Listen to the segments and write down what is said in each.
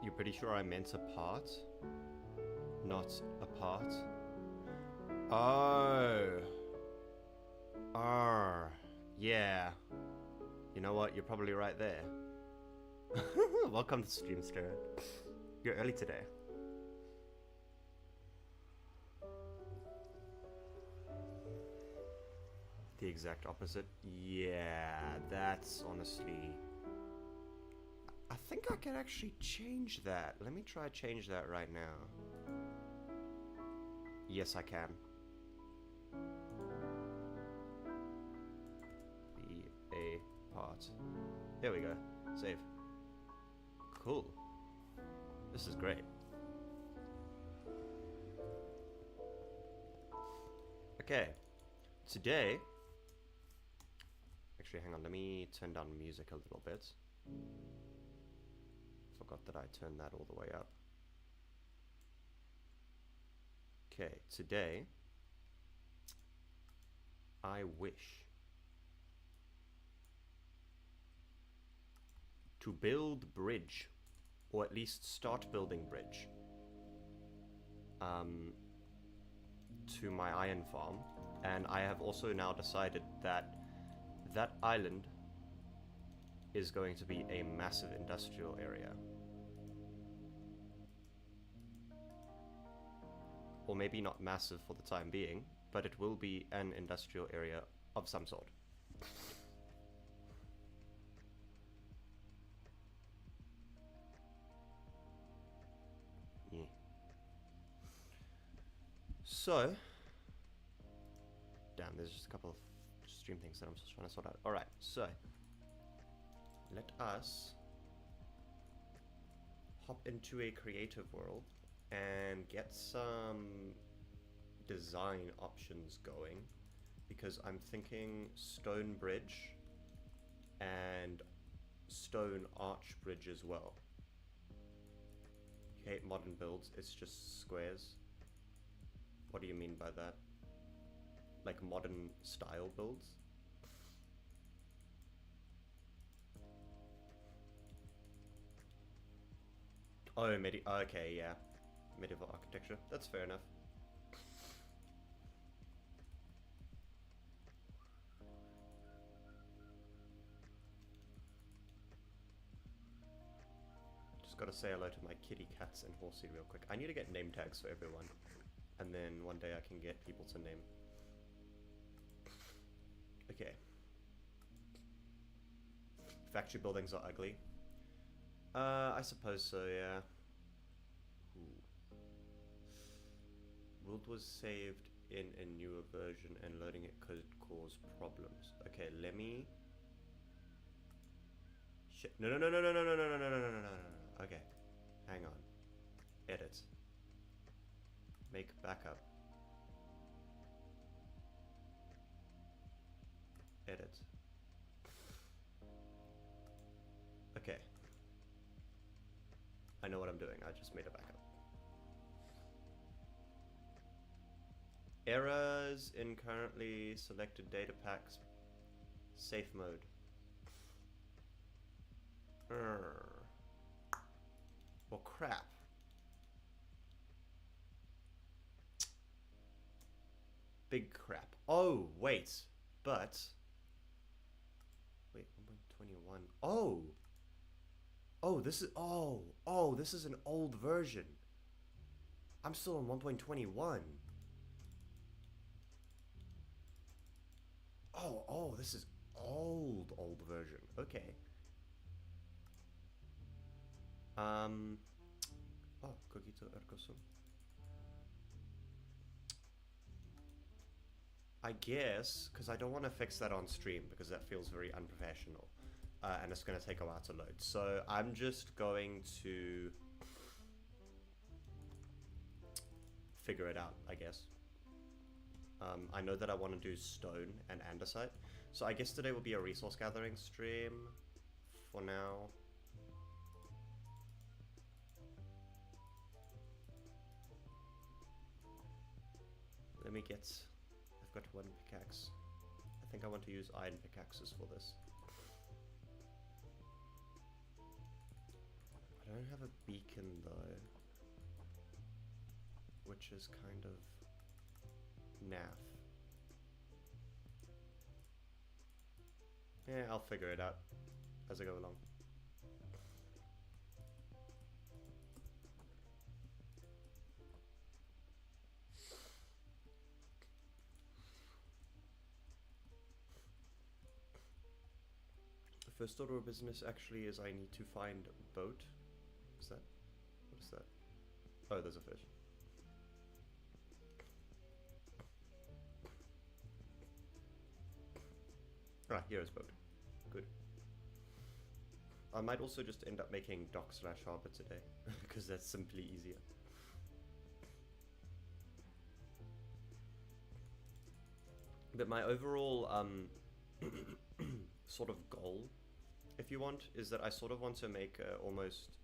You're pretty sure I meant a part, not a part? Oh. Yeah. You know what? You're probably right there. Welcome to Stream Spirit. You're early today. The exact opposite? Yeah, that's honestly... I think I can actually change that. Let me try change that right now. Yes, I can. Be a part. There we go. Save. Cool. This is great. Okay. Today... Actually, hang on. Let me turn down music a little bit. Forgot that I turned that all the way up. Okay, today I wish to build bridge, or at least start building bridge, to my iron farm, and I have also now decided that that island is going to be a massive industrial area. Or maybe not massive for the time being, but it will be an industrial area of some sort. Yeah. So, damn, there's just a couple of stream things that I'm just trying to sort out. Alright, so, let us hop into a creative world and get some design options going, because I'm thinking stone bridge and stone arch bridge as well. You hate modern builds, it's just squares. What do you mean by that? Like modern style builds? Oh, okay, yeah. Medieval architecture. That's fair enough. just gotta say hello to my kitty, cats, and horsey real quick. I need to get name tags for everyone. And then one day I can get people to name. Okay. Factory buildings are ugly. I suppose so, yeah. Ooh. World was saved in a newer version and loading it could cause problems. Okay, let me... Shit. No, no, no, no, no, no, no, no, no, no, no, no, no, no, no. Okay. Hang on. Edit. Make backup. Edit. Okay. I know what I'm doing. I just made a backup. Errors in currently selected data packs. Safe mode. Well, crap. Big crap. Oh, wait. But... Wait, 1.21. Oh! Oh, this is... Oh! Oh, this is an old version. I'm still on 1.21. Oh, this is old version. Okay. Oh, Kogito Erkosun. I guess, because I don't want to fix that on stream, because that feels very unprofessional. And it's going to take a while to load. So I'm just going to figure it out, I guess. I know that I want to do stone and andesite. So I guess today will be a resource gathering stream for now. Let me get... I've got one pickaxe. I think I want to use iron pickaxes for this. I don't have a beacon though, which is kind of naff. Yeah, I'll figure it out as I go along. The first order of business actually is I need to find a boat. Is that? What is that? Oh, there's a fish. Ah, here's boat. Good. I might also just end up making dock/harbor today, because that's simply easier. But my overall sort of goal, if you want, is that I sort of want to make a almost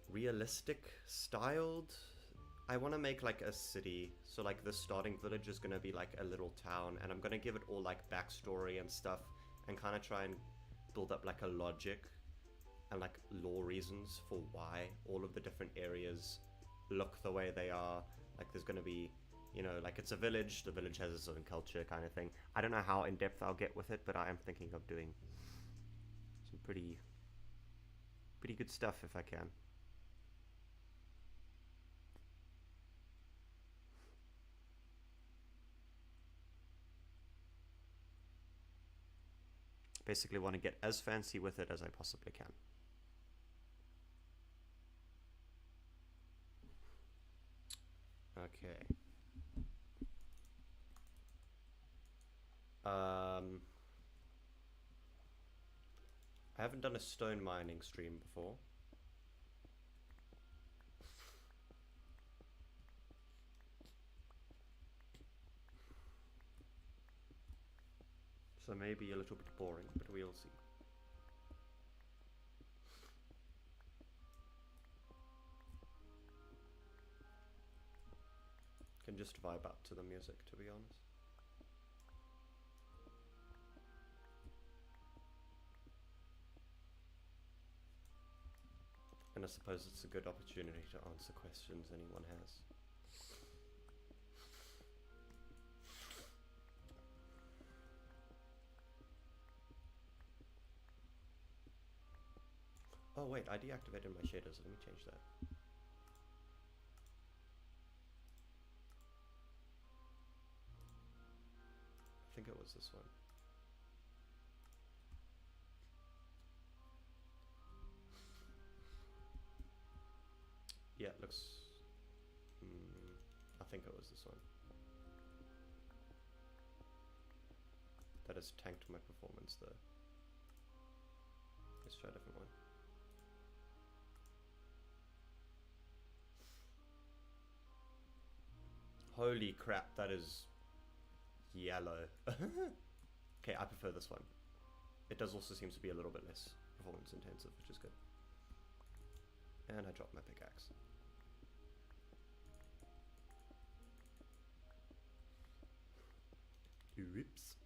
realistic styled. I want to make like a city, so like the starting village is going to be like a little town, and I'm going to give it all like backstory and stuff, and kind of try and build up like a logic and like lore reasons for why all of the different areas look the way they are. Like there's going to be, you know, like it's a village, the village has its own culture kind of thing. I don't know how in depth I'll get with it, but I am thinking of doing some pretty good stuff if I can. Basically want to get as fancy with it as I possibly can. Okay. I haven't done a stone mining stream before. So maybe a little bit boring, but we'll see. Can just vibe out to the music, to be honest. And I suppose it's a good opportunity to answer questions anyone has. Oh wait, I deactivated my shaders. Let me change that. I think it was this one. Yeah, it looks... I think it was this one. That has tanked my performance though. Let's try a different one. Holy crap, that is yellow. Okay, I prefer this one. It does also seem to be a little bit less performance intensive, which is good. And I dropped my pickaxe. Oops.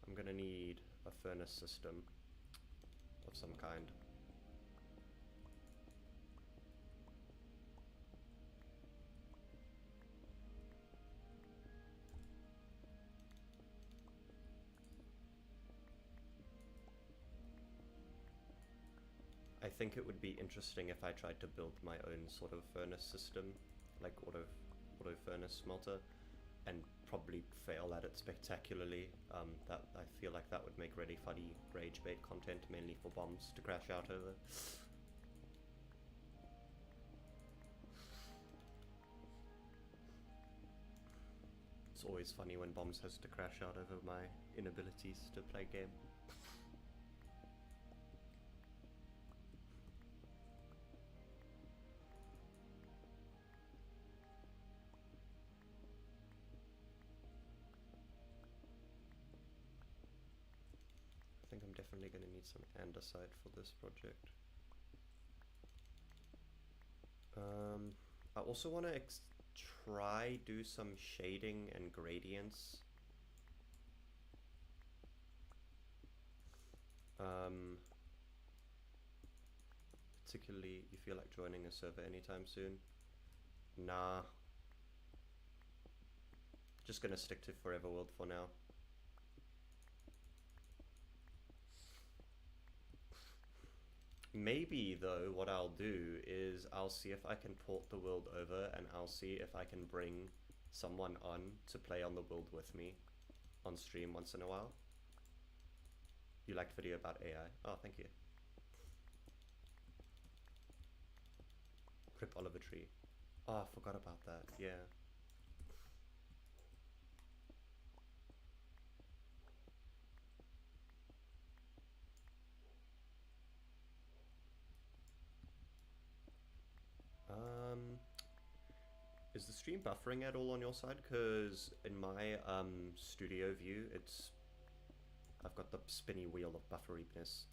I'm gonna need a furnace system of some kind. I think it would be interesting if I tried to build my own sort of furnace system, like auto furnace smelter, and probably fail at it spectacularly. That I feel like that would make really funny rage bait content, mainly for bombs to crash out over. It's always funny when bombs has to crash out over my inabilities to play game. I think I'm definitely going to need some andesite for this project. I also want to try do some shading and gradients. Particularly, you feel like joining a server anytime soon? Nah. Just gonna stick to Forever World for now. Maybe, though, what I'll do is I'll see if I can port the world over, and I'll see if I can bring someone on to play on the world with me on stream once in a while. You liked video about AI? Oh, thank you. Rip Oliver Tree. Oh, I forgot about that, yeah. Is the stream buffering at all on your side? Because in my studio view, I've got the spinny wheel of bufferiness.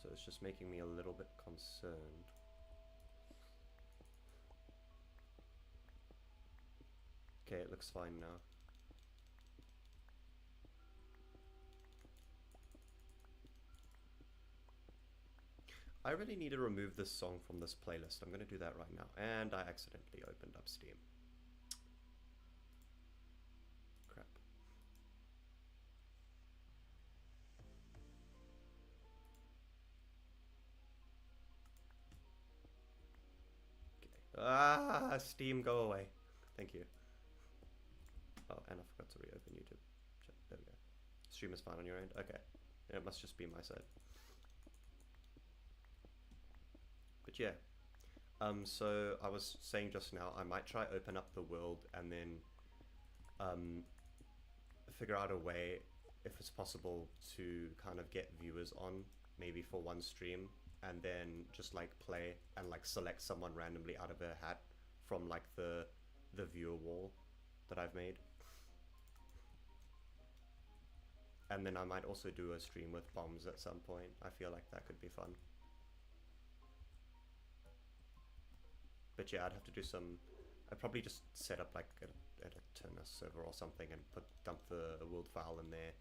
So it's just making me a little bit concerned. Okay, it looks fine now. I really need to remove this song from this playlist. I'm going to do that right now. And I accidentally opened up Steam. Crap. Okay. Ah, Steam, go away. Thank you. Oh, and I forgot to reopen YouTube. There we go. Stream is fine on your end? Okay. It must just be my side. But yeah, so I was saying just now, I might try open up the world and then figure out a way, if it's possible, to kind of get viewers on, maybe for one stream, and then just like play and like select someone randomly out of a hat from like the viewer wall that I've made. And then I might also do a stream with bombs at some point. I feel like that could be fun. But yeah, I'd have to do some. I'd probably just set up like a Turner server or something and dump the world file in there,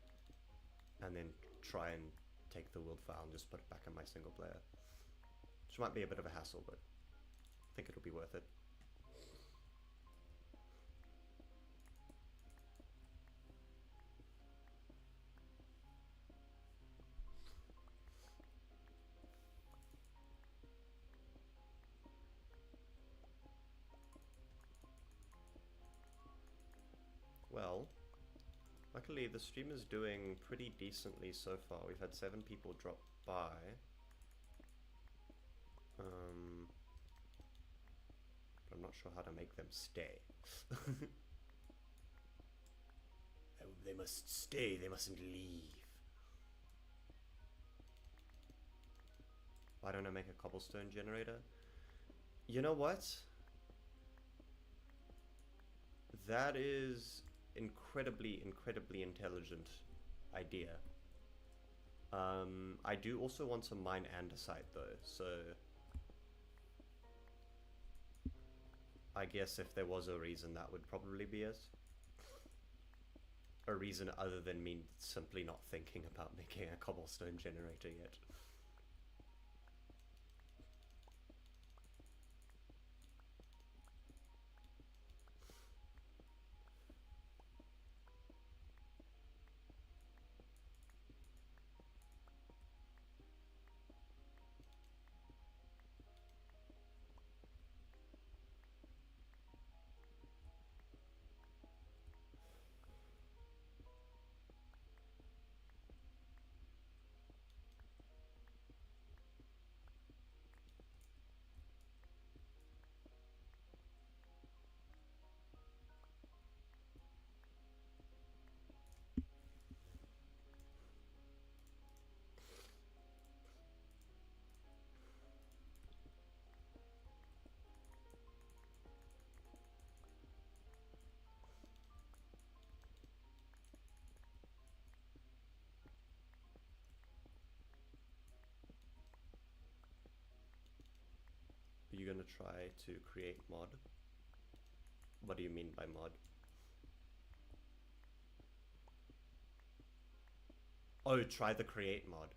and then try and take the world file and just put it back in my single player. Which might be a bit of a hassle, but I think it'll be worth it. Well, luckily the stream is doing pretty decently so far. We've had 7 people drop by. But I'm not sure how to make them stay. They must stay, they mustn't leave. Why don't I make a cobblestone generator? You know what? That is incredibly intelligent idea. I do also want to mine andesite though, so I guess if there was a reason, that would probably be it. A reason other than me simply not thinking about making a cobblestone generator yet. Are you gonna try to create mod? What do you mean by mod? Oh, try the create mod.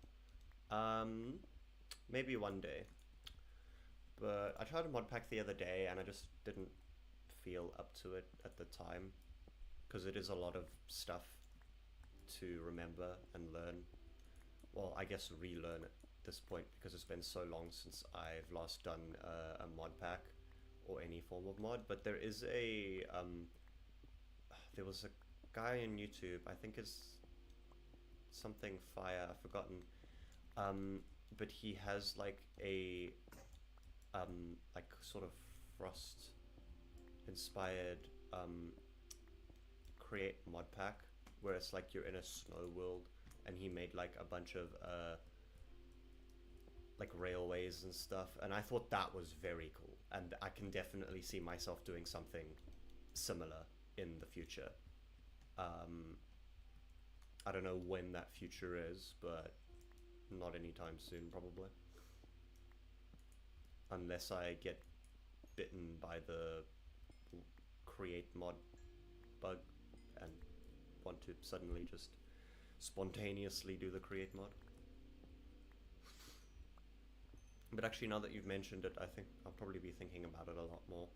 Maybe one day. But I tried a mod pack the other day and I just didn't feel up to it at the time. Because it is a lot of stuff to remember and learn. Well, I guess relearn at this point because it's been so long since I've last done a mod pack or any form of mod. But there is a there was a guy on YouTube, I think it's something fire, I've forgotten, but he has like a like sort of Frost inspired create mod pack where it's like you're in a snow world, and he made like a bunch of like railways and stuff, and I thought that was very cool, and I can definitely see myself doing something similar in the future. I don't know when that future is, but not anytime soon probably, unless I get bitten by the create mod bug and want to suddenly just spontaneously do the create mod. But actually, now that you've mentioned it, I think I'll probably be thinking about it a lot more.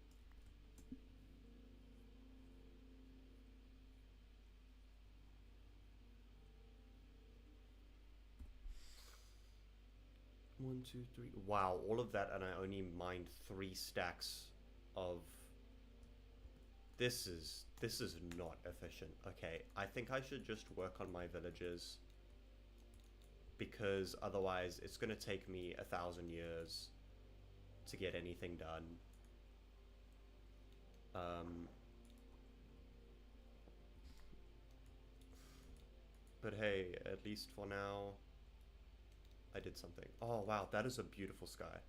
One, two, three. Wow, all of that, and I only mined 3 stacks of. This is not efficient. Okay, I think I should just work on my villages, because otherwise it's gonna take me 1,000 years to get anything done. But hey, at least for now, I did something. Oh wow, that is a beautiful sky.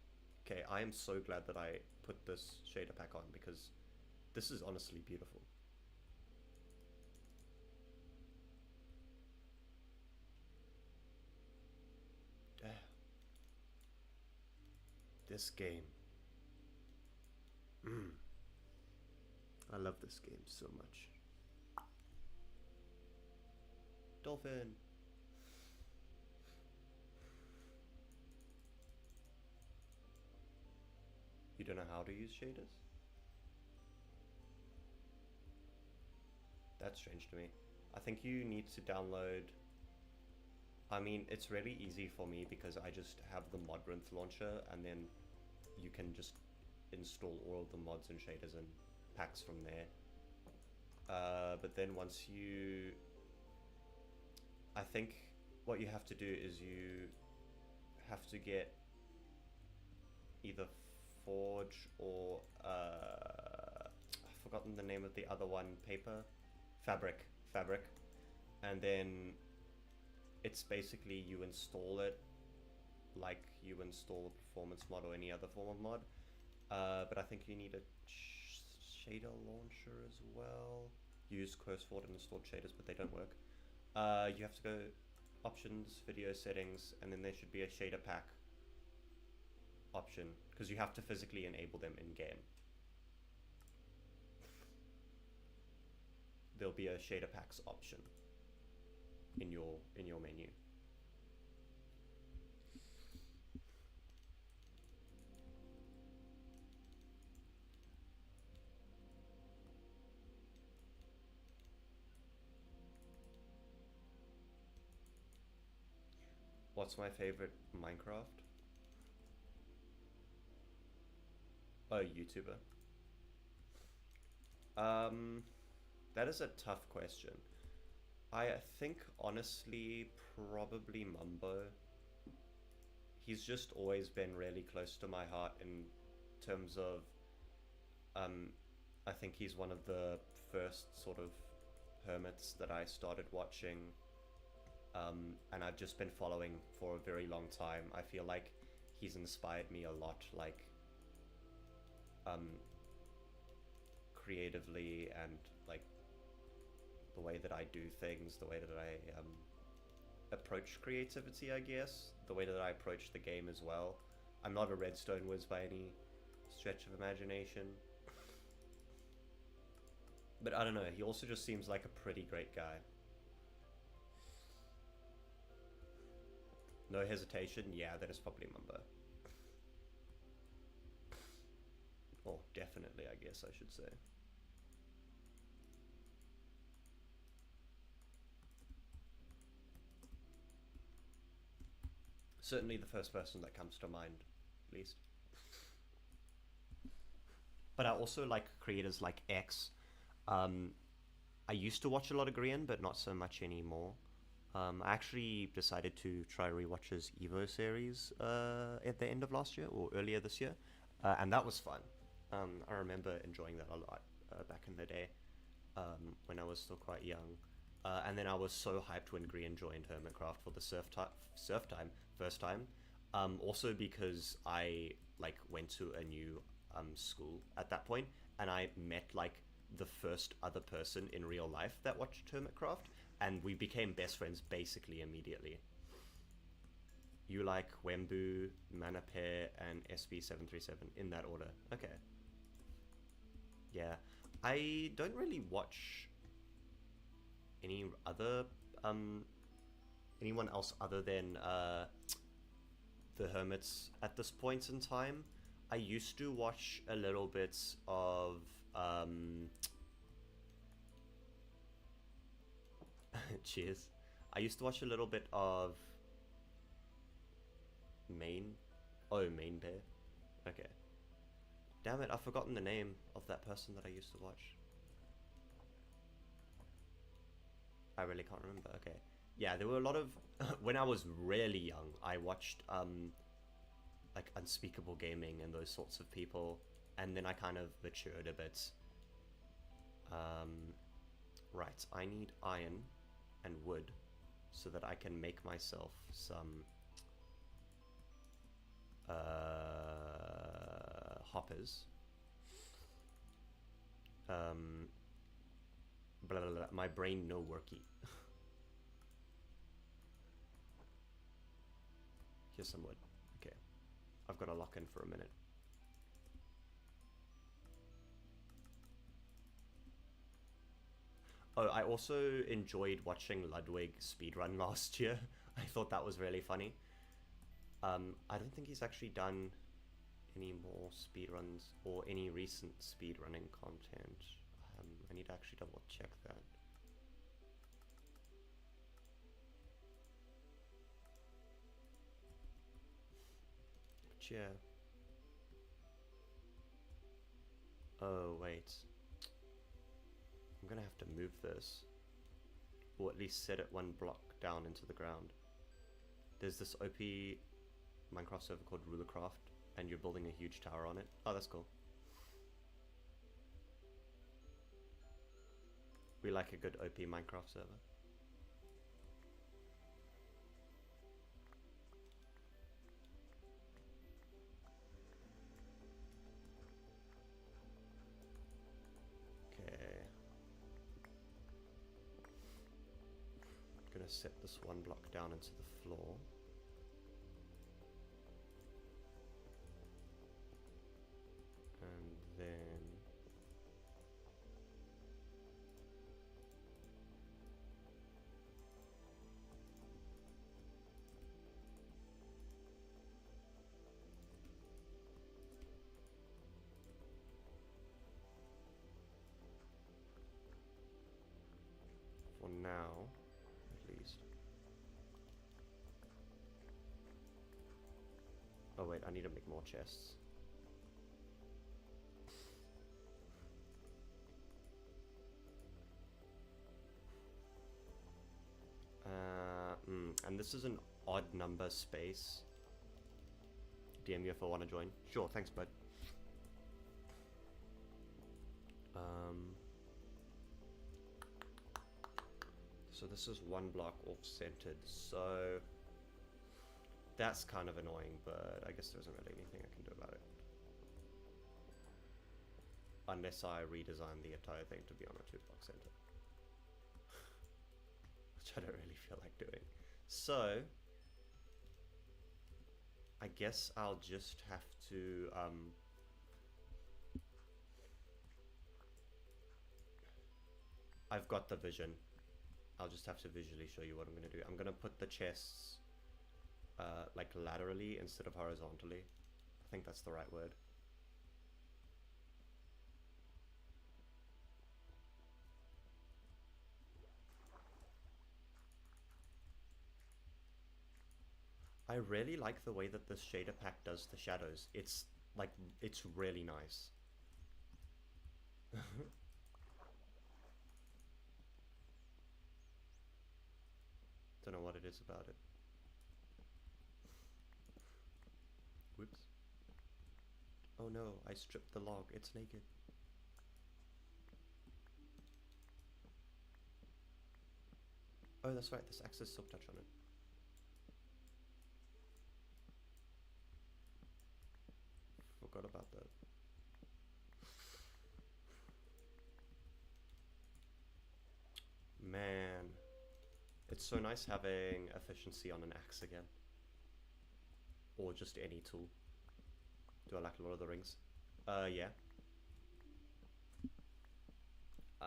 Okay, I am so glad that I put this shader pack on, because this is honestly beautiful. Damn. This game. Mm. I love this game so much. Dolphin! You don't know how to use shaders? That's strange to me. I think you need to download... I mean, it's really easy for me because I just have the Modrinth launcher and then you can just install all of the mods and shaders and packs from there. But then once you... I think what you have to do is you have to get either Forge or I've forgotten the name of the other one, Fabric, and then it's basically you install it like you install a performance mod or any other form of mod, but I think you need a shader launcher as well. Use CurseForge and installed shaders, but they don't work. You have to go options, video settings, and then there should be a shader pack option, because you have to physically enable them in game. There'll be a shader packs option in your menu. What's my favorite Minecraft? Oh, YouTuber. That is a tough question. I think honestly probably Mumbo. He's just always been really close to my heart in terms of I think he's one of the first sort of hermits that I started watching, and I've just been following for a very long time. I feel like he's inspired me a lot, like creatively, and like the way that I do things, the way that I approach creativity, I guess, the way that I approach the game as well. I'm not a redstone whiz by any stretch of imagination, but I don't know, he also just seems like a pretty great guy. No hesitation, yeah, that is probably Mumbo. Or definitely, I guess I should say. Certainly the first person that comes to mind, at least. But I also like creators like X. I used to watch a lot of Grian, but not so much anymore. I actually decided to try rewatch his Evo series at the end of last year, or earlier this year, and that was fun. I remember enjoying that a lot back in the day, when I was still quite young. And then I was so hyped when Grian joined Hermitcraft for the surf time first time. Also because I like went to a new school at that point, and I met like the first other person in real life that watched Hermitcraft, and we became best friends basically immediately. You like Wembu, Manapair, and SB737 in that order. Okay. Yeah. I don't really watch any other anyone else other than the Hermits at this point in time. I used to watch a little bit of cheers. I used to watch a little bit of Main Bear. Okay. Damn it, I've forgotten the name of that person that I used to watch. I really can't remember. Okay. Yeah, there were a lot of... when I was really young, I watched like Unspeakable Gaming and those sorts of people, and then I kind of matured a bit. Right, I need iron and wood so that I can make myself some hoppers. Blah, blah, blah. My brain no worky. Here's some wood. Okay. I've got to lock in for a minute. Oh, I also enjoyed watching Ludwig speedrun last year. I thought that was really funny. I don't think he's actually done any more speedruns or any recent speedrunning content. I need to actually double check that. But yeah. Oh, wait. I'm gonna have to move this. Or at least set it one block down into the ground. There's this OP Minecraft server called Rulercraft, and you're building a huge tower on it. Oh, that's cool. We like a good OP Minecraft server. Okay. I'm gonna set this one block down into the floor. And then for now, at least. Oh wait, I need to make more chests. And this is an odd number space. DM you if I want to join. Sure, thanks, bud. So this is one block off-centered, so that's kind of annoying, but I guess there isn't really anything I can do about it. Unless I redesign the entire thing to be on a 2-block center. Which I don't really feel like doing. So, I guess I'll just have to, I've got the vision. I'll just have to visually show you what I'm going to do. I'm going to put the chests, like laterally instead of horizontally. I think that's the right word. I really like the way that this shader pack does the shadows. It's like, it's really nice. Don't know what it is about it. Whoops. Oh no, I stripped the log. It's naked. Oh, that's right. This access silk touch on it. Forgot about that. Man, it's so nice having efficiency on an axe again. Or just any tool. Do I like Lord of the Rings? Yeah.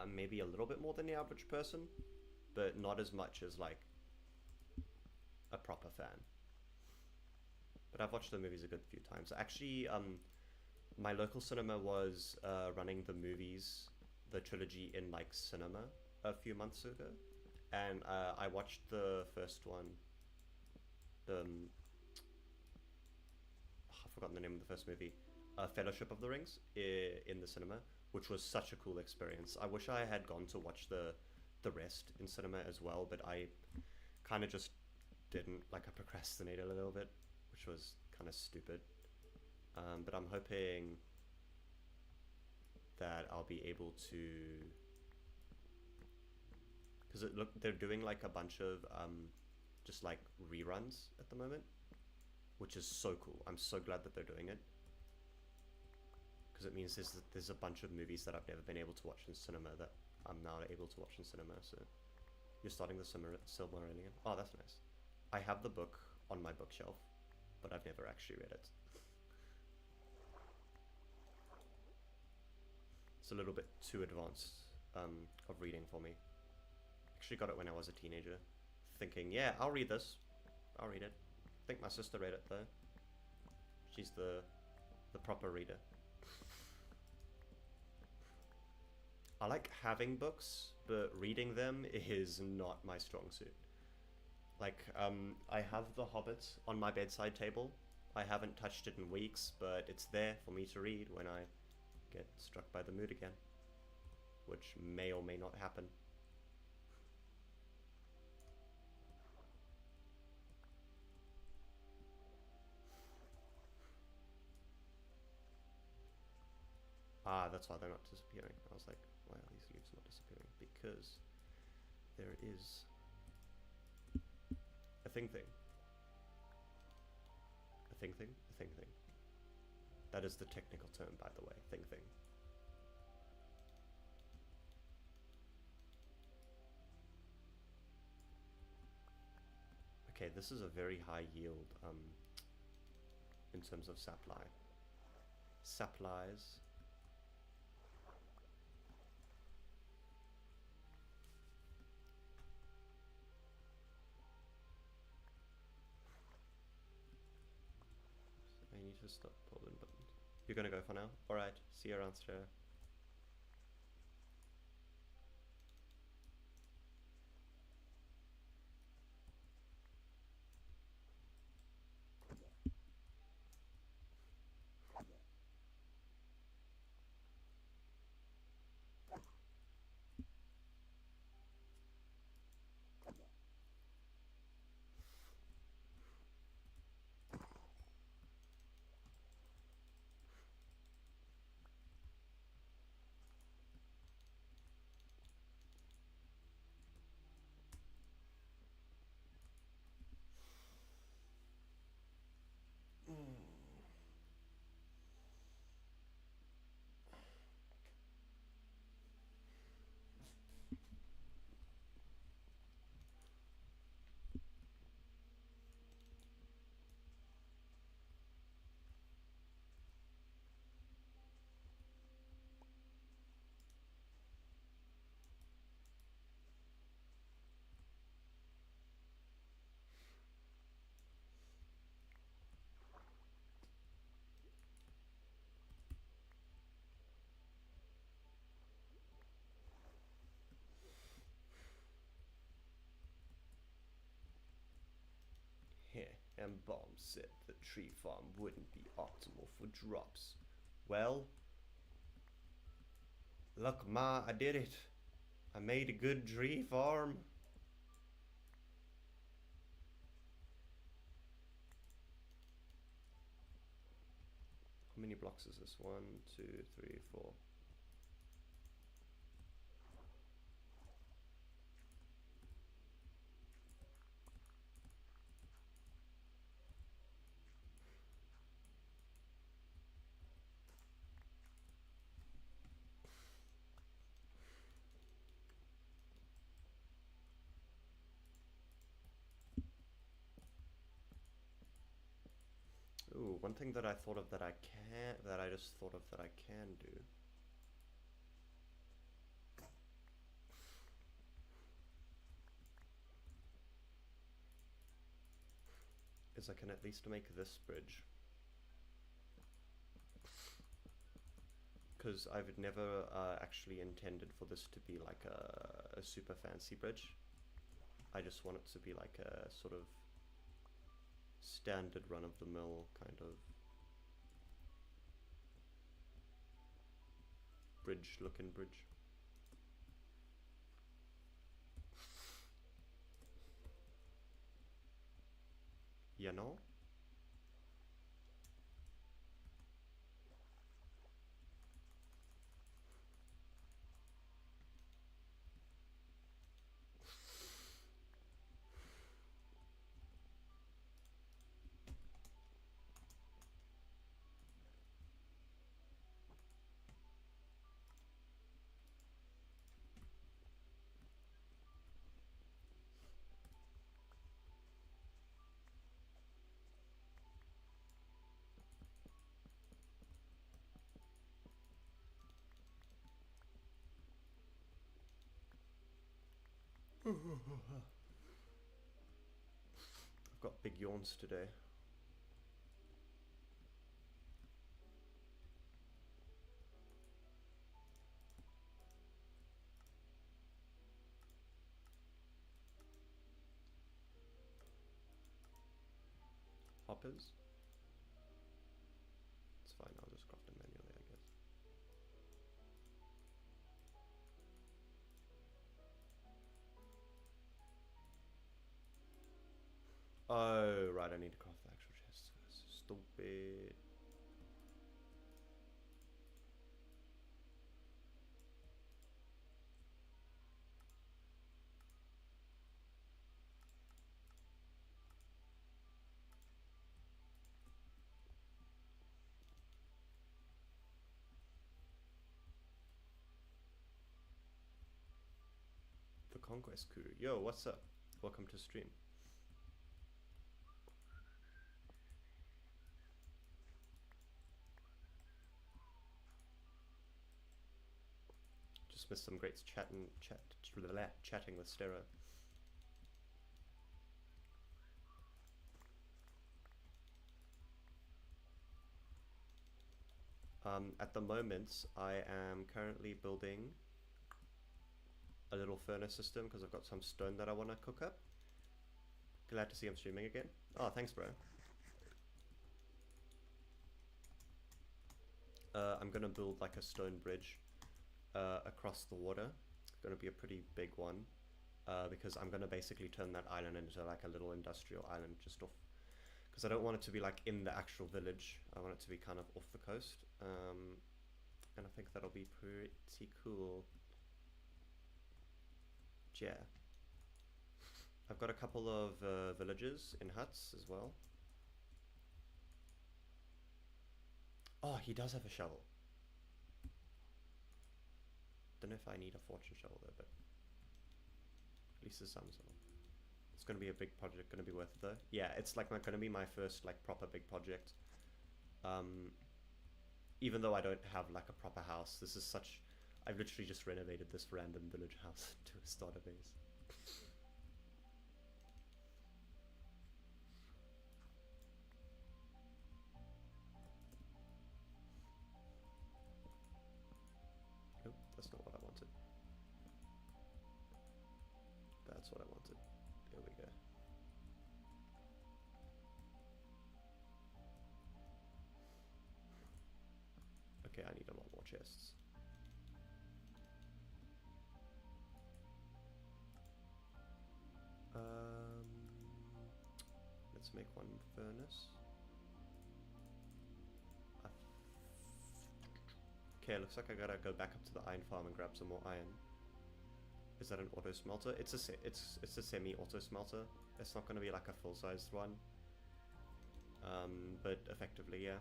Maybe a little bit more than the average person, but not as much as like a proper fan. But I've watched the movies a good few times. Actually, my local cinema was running the movies, the trilogy in like cinema a few months ago, and I watched the first one. I've forgotten the name of the first movie, Fellowship of the Rings, in the cinema, which was such a cool experience. I wish I had gone to watch the rest in cinema as well, but I kind of just didn't. Like, I procrastinated a little bit, which was kind of stupid. But I'm hoping that I'll be able to, because they're doing like a bunch of just like reruns at the moment, which is so cool. I'm so glad that they're doing it, because it means there's a bunch of movies that I've never been able to watch in cinema that I'm now able to watch in cinema. So you're starting the Silmarillion. Oh, that's nice. I have the book on my bookshelf, but I've never actually read it. It's a little bit too advanced of reading for me. Actually got it when I was a teenager. Thinking, yeah, I'll read this. I'll read it. I think my sister read it though. She's the proper reader. I like having books, but reading them is not my strong suit. Like, I have The Hobbit on my bedside table. I haven't touched it in weeks, but it's there for me to read when I get struck by the mood again. Which may or may not happen. Ah, that's why they're not disappearing. I was like, why are these leaves not disappearing? Because there is a thing. A thing. That is the technical term, by the way. Thing. Okay, this is a very high yield in terms of supply. Supplies. I need to stop pulling buttons. You're gonna go for now? Alright, see you around, Sarah. Here, Embalm said the tree farm wouldn't be optimal for drops. Well, look, Ma, I did it. I made a good tree farm. How many blocks is this? 1, 2, 3, 4. Ooh, one thing that I thought of that I just thought of that I can do. Is I can at least make this bridge. Because I've never actually intended for this to be like a super fancy bridge. I just want it to be like a sort of standard run-of-the-mill kind of looking bridge. You know? I've got big yawns today. Hoppers? It's fine, I'll just craft them manually, I guess. Oh, right, I need to craft the actual chests first. Stupid. The Conquest Crew. Yo, what's up? Welcome to stream. Just missed some great chatting with Stera. At the moment, I am currently building a little furnace system because I've got some stone that I want to cook up. Glad to see I'm streaming again. Oh, thanks, bro. I'm gonna build like a stone bridge across the water. It's gonna be a pretty big one because I'm gonna basically turn that island into like a little industrial island just off, because I don't want it to be like in the actual village. I want it to be kind of off the coast, and I think that'll be pretty cool. Yeah. I've got a couple of villagers in huts as well. Oh, he does have a shovel. Don't know if I need a fortune shovel though, but at least there's some sort of. It's gonna be a big project, gonna be worth it though. Yeah, it's like gonna be my first like proper big project. Even though I don't have like a proper house, this is such. I've literally just renovated this random village house to a starter base. Nope, that's not what I wanted. That's what I wanted. There we go. Okay, I need a lot more chests. Let's make one furnace. Okay, looks like I gotta go back up to the iron farm and grab some more iron. Is that an auto smelter? It's a semi-auto smelter. It's not gonna be like a full-sized one. But effectively, yeah.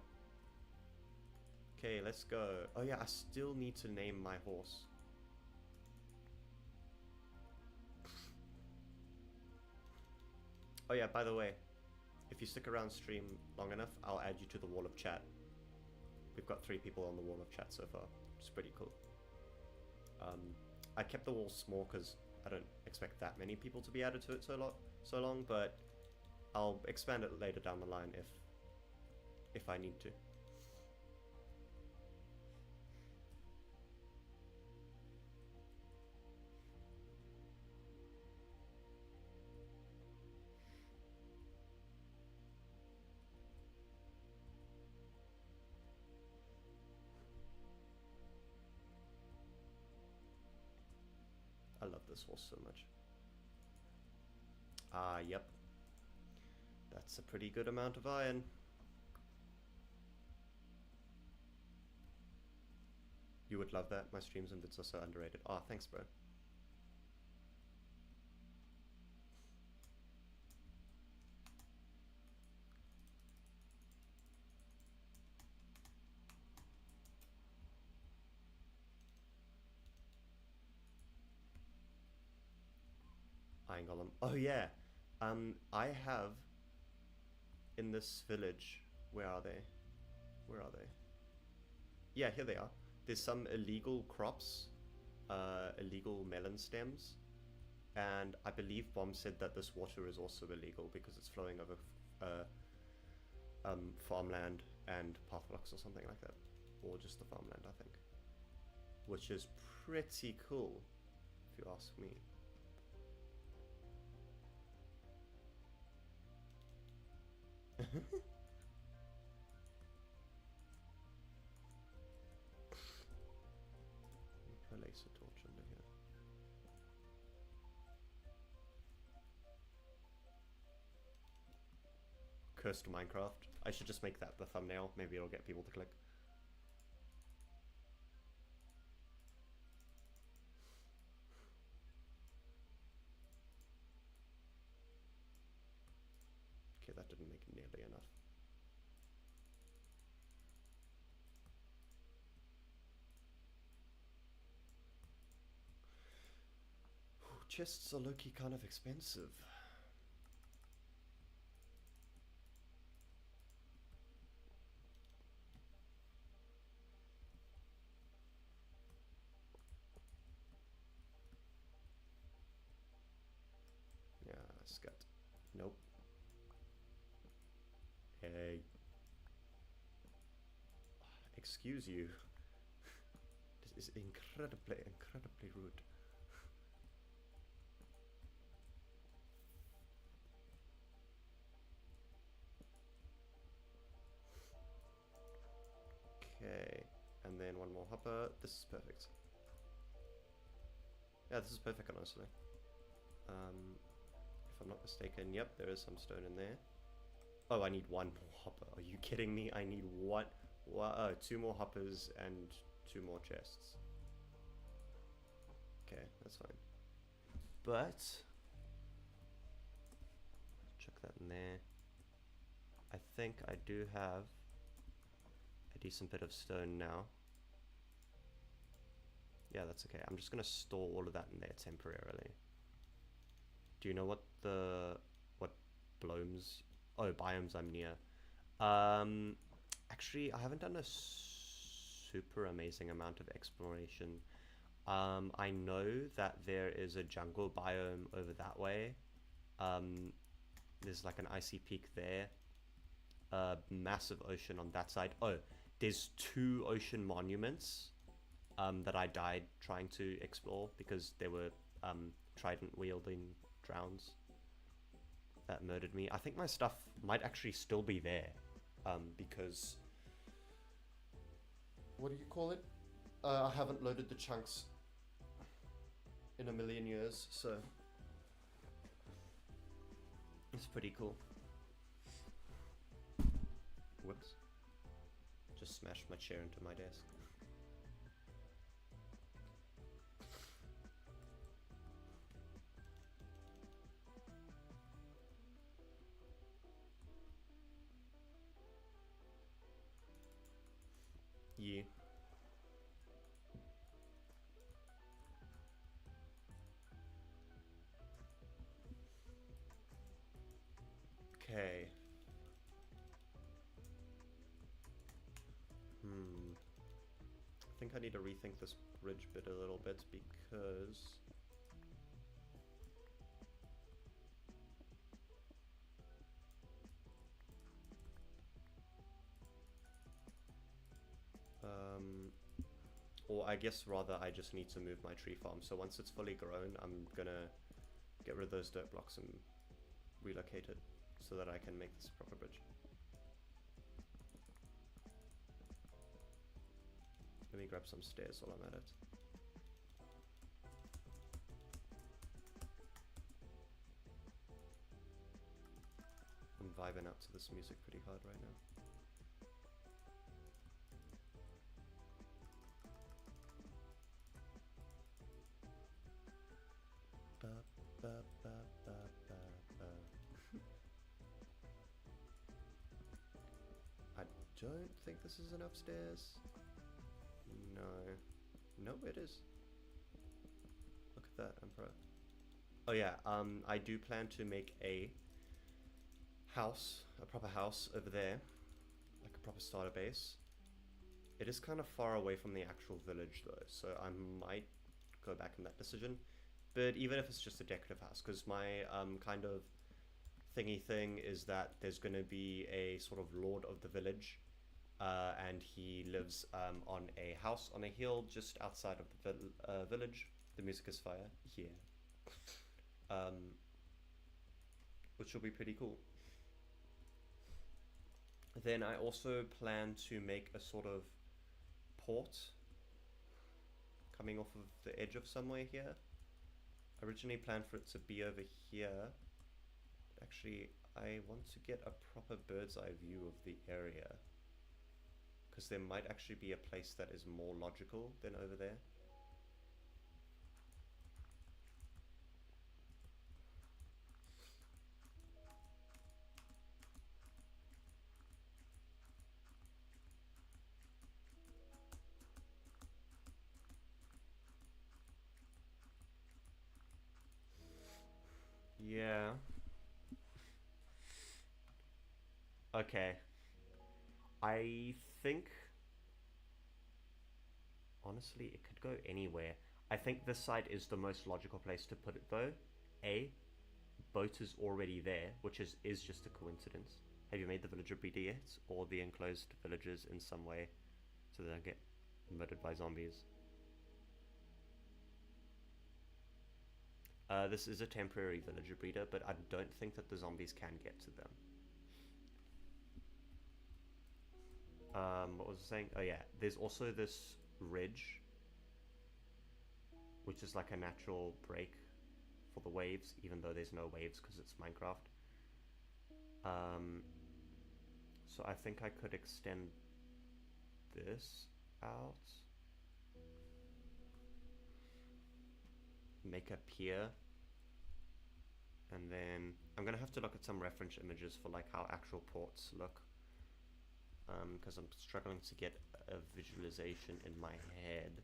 Okay, let's go. Oh yeah, I still need to name my horse. Oh yeah, by the way, if you stick around stream long enough, I'll add you to the wall of chat. We've got 3 people on the wall of chat so far, which is pretty cool. I kept the wall small because I don't expect that many people to be added to it so long, but I'll expand it later down the line if I need to. I love this horse so much. Ah, yep. That's a pretty good amount of iron. You would love that. My streams and vids are so underrated. Ah, thanks, bro. Iron Golem. Oh yeah. I have in this village. Where are they? Where are they? Yeah, here they are. There's some illegal crops, illegal melon stems And I believe Bomb said that this water is also illegal because it's flowing over farmland and pathblocks or something like that. Or just the farmland, I think. Which is pretty cool, if you ask me. Put a laser torch under here. Cursed Minecraft. I should just make that the thumbnail. Maybe it'll get people to click. Okay, that didn't make nearly enough. Chests are low-key kind of expensive. Yeah, scut. Nope. Hey. Excuse you. This is incredibly rude. Okay, and then one more hopper. This is perfect. Yeah, this is perfect, honestly. If I'm not mistaken, yep, there is some stone in there. Oh, I need one more hopper. Are you kidding me? I need what? Two more hoppers and 2 more chests. Okay, that's fine. But chuck that in there. I think I do have a decent bit of stone now. Yeah, that's okay. I'm just gonna store all of that in there temporarily. Do you know what biomes I'm near? Actually, I haven't done a super amazing amount of exploration. I know that there is a jungle biome over that way. There's like an icy peak there. Massive ocean on that side. Oh, there's 2 ocean monuments that I died trying to explore because they were trident wielding drowns that murdered me. I think my stuff might actually still be there because what do you call it? I haven't loaded the chunks in a million years, so it's pretty cool. Whoops. Just smashed my chair into my desk. Yeah. Okay. I think I need to rethink this bridge bit a little bit because or I guess rather I just need to move my tree farm. So once it's fully grown, I'm gonna get rid of those dirt blocks and relocate it so that I can make this a proper bridge. Let me grab some stairs while I'm at it. I'm vibing out to this music pretty hard right now. I don't think this is enough stairs. No. No, it is. Look at that, I'm pro. Oh yeah, I do plan to make a house, a proper house over there. Like a proper starter base. It is kind of far away from the actual village though, so I might go back in that decision. But even if it's just a decorative house, because my kind of thingy thing is that there's going to be a sort of lord of the village, and he lives on a house on a hill just outside of the village. The music is fire. Yeah. Um, which will be pretty cool. Then I also plan to make a sort of port coming off of the edge of somewhere here. I originally planned for it to be over here. Actually, I want to get a proper bird's eye view of the area, because there might actually be a place that is more logical than over there. Yeah. Okay. I think, honestly, it could go anywhere. I think this side is the most logical place to put it, though. A, boat is already there, which is just a coincidence. Have you made the villager breeder yet? Or the enclosed villagers in some way so they don't get murdered by zombies? This is a temporary villager breeder, but I don't think that the zombies can get to them. What was I saying? Oh yeah, there's also this ridge, which is like a natural break for the waves, even though there's no waves because it's Minecraft. So I think I could extend this out, make a pier, and then I'm gonna have to look at some reference images for like how actual ports look, because I'm struggling to get a visualization in my head.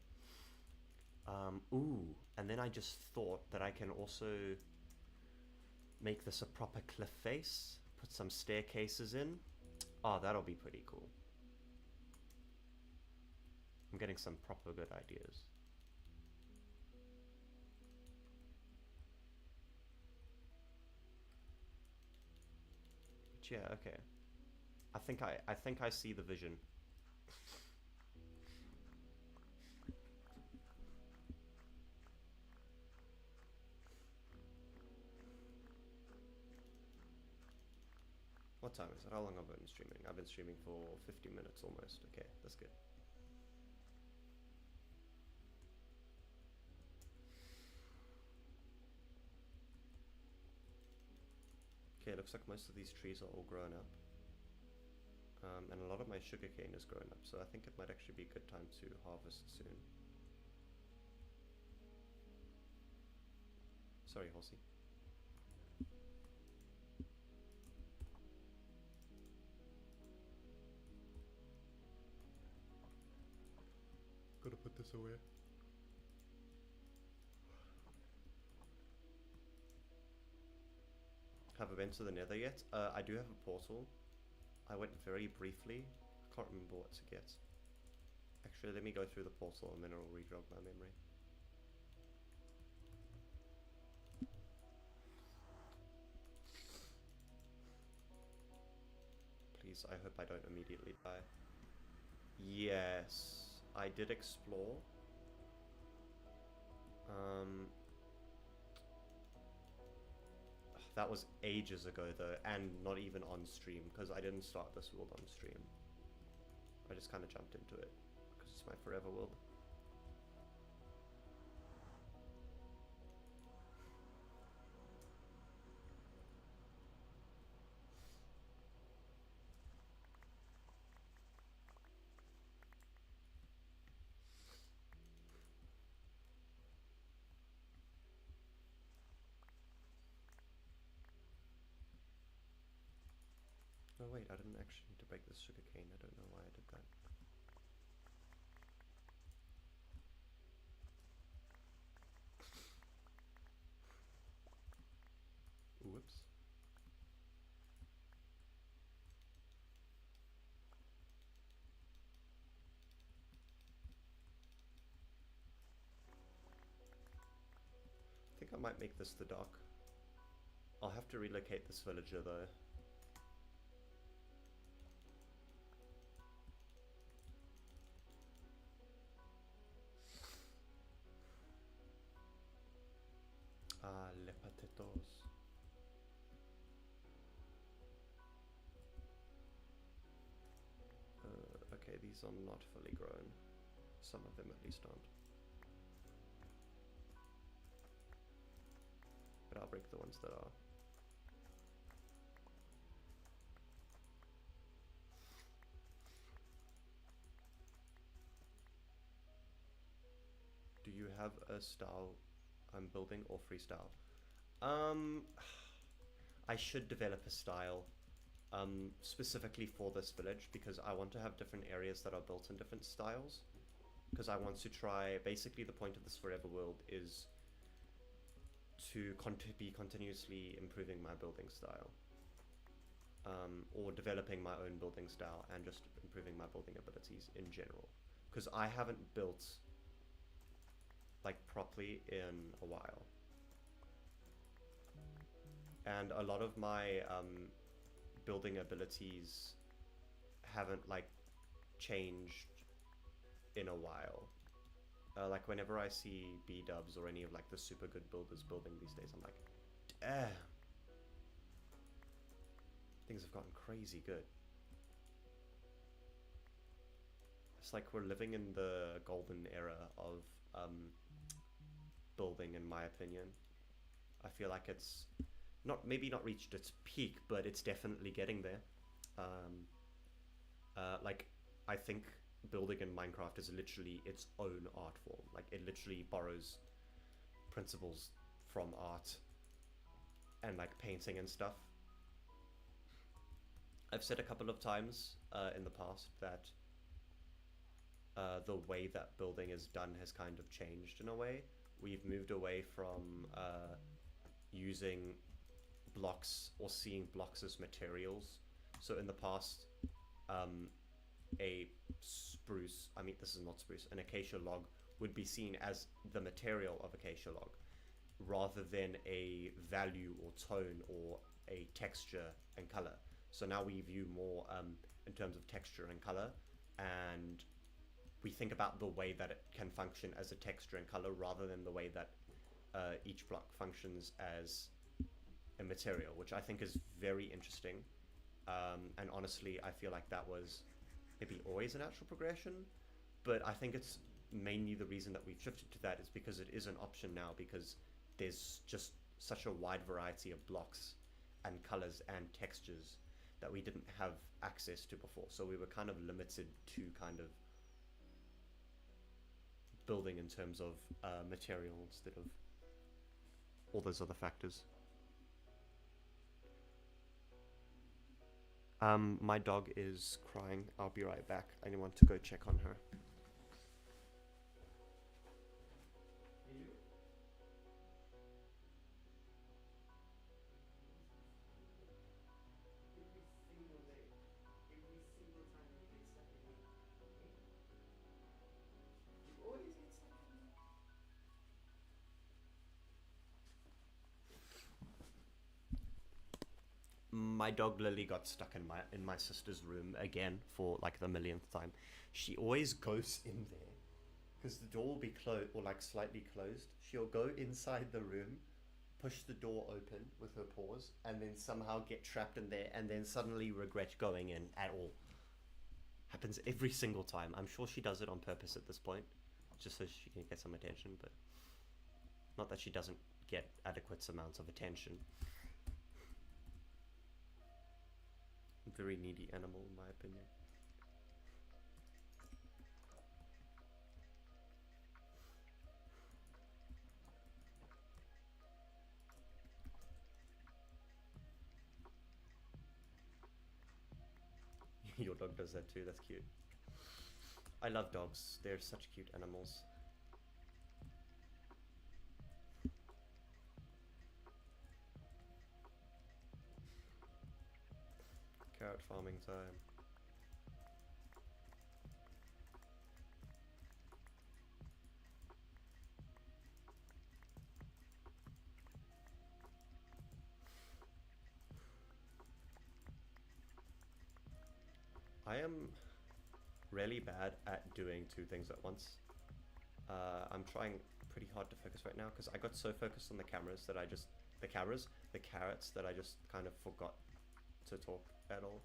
Ooh, and then I just thought that I can also make this a proper cliff face, put some staircases in. Oh, that'll be pretty cool. I'm getting some proper good ideas. But yeah, okay. I think I see the vision. What time is it? How long have I been streaming? I've been streaming for 50 minutes almost. Okay, that's good. Okay, looks like most of these trees are all grown up. And a lot of my sugarcane is grown up, so I think it might actually be a good time to harvest soon. Sorry, Horsey. Gotta put this away. Have I been to the Nether yet? I do have a portal. I went very briefly. I can't remember what to get. Actually, let me go through the portal and then it'll re-jog my memory. Please, I hope I don't immediately die. Yes, I did explore. That was ages ago though, and not even on stream, because I didn't start this world on stream. I just kind of jumped into it, because it's my forever world. Oh wait, I didn't actually need to break this sugarcane. I don't know why I did that. Whoops. I think think I might make this the dock. I'll have to relocate this villager though. Ah, le potatoes. Okay, these are not fully grown. Some of them at least aren't. But I'll break the ones that are. Do you have a style I'm building or freestyle? I should develop a style specifically for this village because I want to have different areas that are built in different styles. Because I want to try, basically the point of this forever world is to be continuously improving my building style. Or developing my own building style and just improving my building abilities in general. Because I haven't built like properly in a while. And a lot of my building abilities haven't like changed in a while. Like whenever I see B-dubs or any of like the super good builders building these days, I'm like, damn, things have gotten crazy good. It's like we're living in the golden era of building, in my opinion. I feel like it's maybe not reached its peak, but it's definitely getting there. Like I think building in Minecraft is literally its own art form. Like it literally borrows principles from art and like painting and stuff. I've said a couple of times in the past that the way that building is done has kind of changed in a way. We've moved away from using blocks or seeing blocks as materials. So in the past, a spruce, I mean this is not spruce, an acacia log would be seen as the material of acacia log rather than a value or tone or a texture and color. So now we view more in terms of texture and color, and we think about the way that it can function as a texture and color rather than the way that each block functions as a material, which I think is very interesting. And honestly, I feel like that was maybe always a natural progression, but I think it's mainly the reason that we've shifted to that is because it is an option now, because there's just such a wide variety of blocks and colors and textures that we didn't have access to before. So we were kind of limited to kind of building in terms of material instead of all those other factors. My dog is crying. I'll be right back. I want to go check on her. My dog Lily got stuck in my sister's room again for like the millionth time. She always goes in there because the door will be closed or like slightly closed. She'll go inside the room, push the door open with her paws, and then somehow get trapped in there, and then suddenly regret going in at all. Happens every single time. I'm sure she does it on purpose at this point, just so she can get some attention. But not that she doesn't get adequate amounts of attention. Very needy animal, in my opinion. Your dog does that too, that's cute. I love dogs, they're such cute animals. Carrot farming time. I am really bad at doing two things at once. I'm trying pretty hard to focus right now because I got so focused on the cameras that the carrots that I just kind of forgot to talk at all.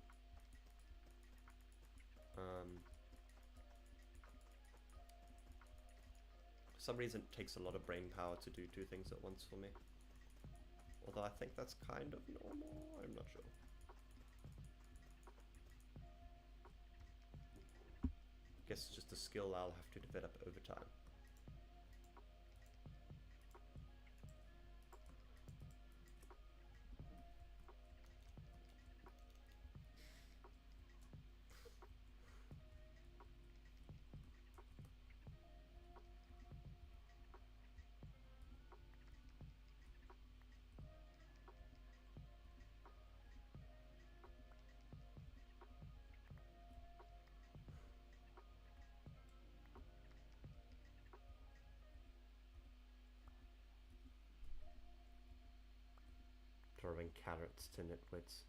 For some reason it takes a lot of brain power to do two things at once for me. Although I think that's kind of normal, I'm not sure. Guess it's just a skill I'll have to develop over time. Throwing carrots to nitwits.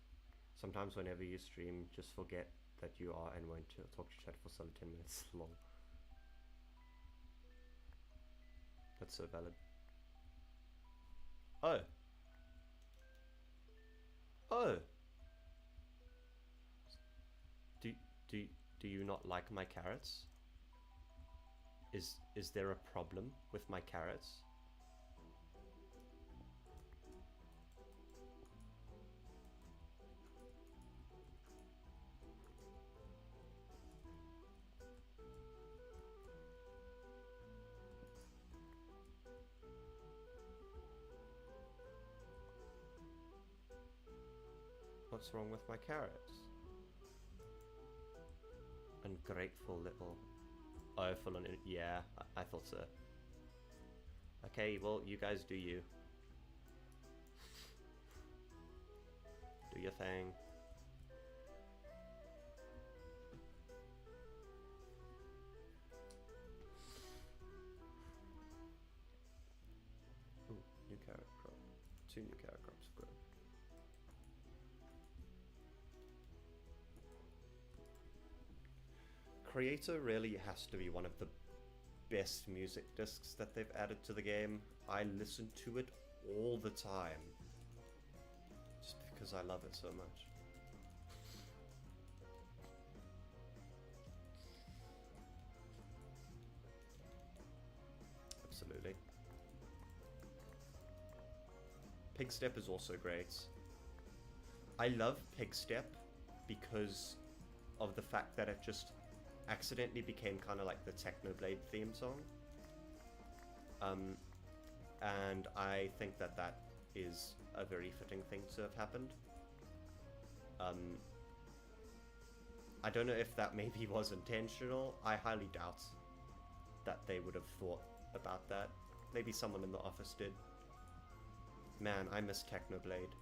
Sometimes whenever you stream, just forget that you are and won't talk to chat for some 10 minutes long. That's so valid. Oh. Oh. Do you not like my carrots? Is there a problem with my carrots? What's wrong with my carrots? Ungrateful little... Oh, full on... Yeah, I thought so. Okay, well, you guys do you. Do your thing. Ooh, new carrot crop. 2 new carrot crops have grown. Creator really has to be one of the best music discs that they've added to the game. I listen to it all the time. Just because I love it so much. Absolutely. Pigstep is also great. I love Pigstep because of the fact that it just accidentally became kind of like the Technoblade theme song. And I think that that is a very fitting thing to have happened. I don't know if that maybe was intentional. I highly doubt that they would have thought about that. Maybe someone in the office did. Man, I miss Technoblade.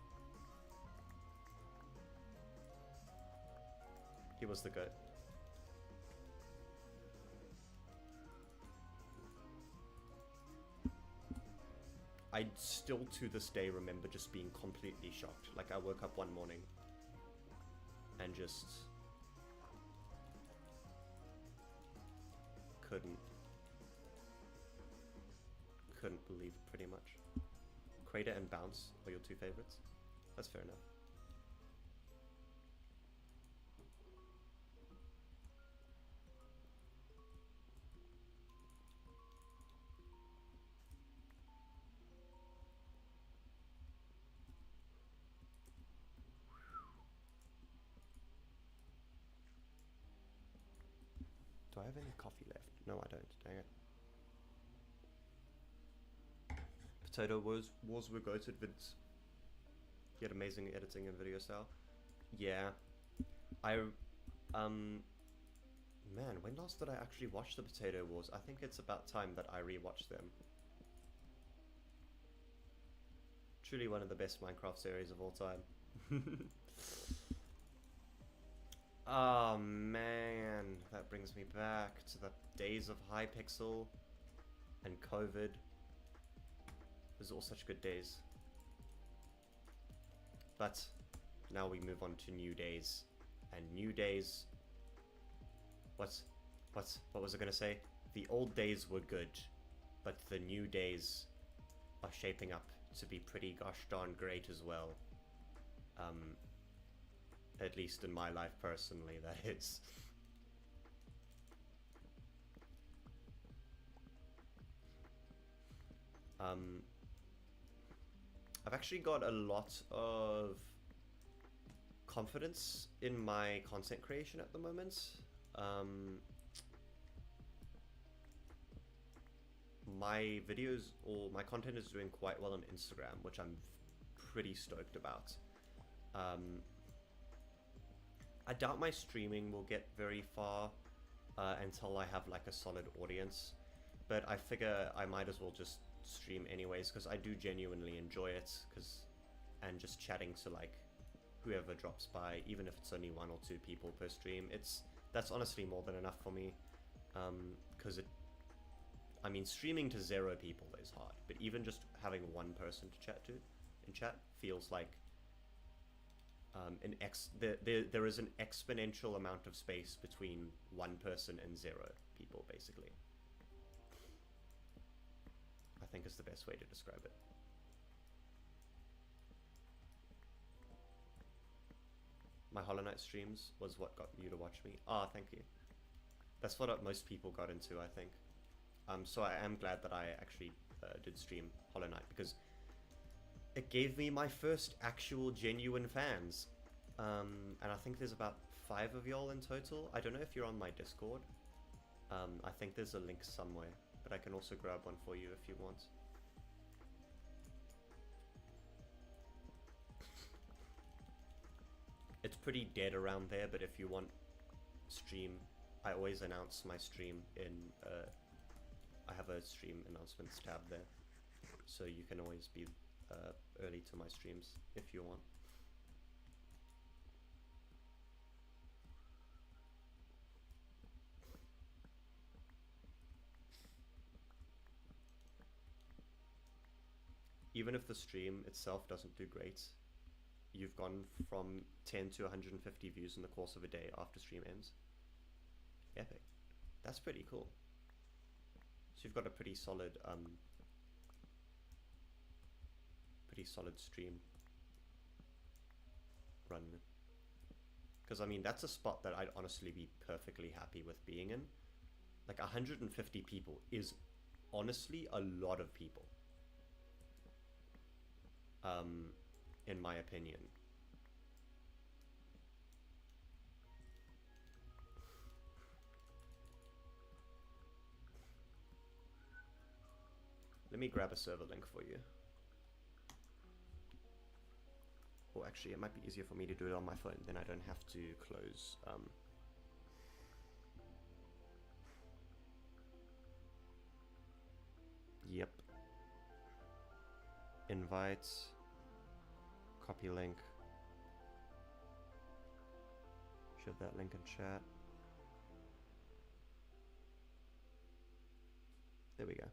He was the goat. I still to this day remember just being completely shocked. Like I woke up one morning and just couldn't believe pretty much. Crater and Bounce are your 2 favorites. That's fair enough. Do I have any coffee left? No, I don't. Dang it. Potato Wars were goated vids. He had amazing editing and video style. Yeah. Man, when last did I actually watch the Potato Wars? I think it's about time that I rewatched them. Truly one of the best Minecraft series of all time. Oh man, that brings me back to the days of Hypixel and COVID. Those are all such good days. But now we move on to New Days. And New Days What's what was I gonna say? The old days were good, but the new days are shaping up to be pretty gosh darn great as well. At least in my life personally, that is. I've actually got a lot of confidence in my content creation at the moment. My videos or my content is doing quite well on Instagram, which I'm pretty stoked about. I doubt my streaming will get very far until I have like a solid audience, but I figure I might as well just stream anyways because I do genuinely enjoy it, and just chatting to like whoever drops by, even if it's only 1 or 2 people per stream, that's honestly more than enough for me, because I mean, streaming to 0 people is hard, but even just having 1 person to chat to in chat feels like there is an exponential amount of space between 1 person and 0 people, basically. I think is the best way to describe it. My Hollow Knight streams was what got you to watch me. Ah, thank you. That's what most people got into, I think. So I am glad that I actually did stream Hollow Knight, because it gave me my first actual genuine fans. And I think there's about 5 of y'all in total. I don't know if you're on my Discord. I think there's a link somewhere, but I can also grab one for you if you want. It's pretty dead around there, but if you want stream, I always announce my stream in, I have a stream announcements tab there, so you can always be early to my streams if you want. Even if the stream itself doesn't do great, you've gone from 10 to 150 views in the course of a day after stream ends. Epic. That's pretty cool. So you've got a pretty solid stream run. Because I mean, that's a spot that I'd honestly be perfectly happy with being in. Like 150 people is honestly a lot of people. In my opinion. Let me grab a server link for you. Or actually, it might be easier for me to do it on my phone, then I don't have to close. Yep. Invite. Copy link. Shove that link in chat. There we go.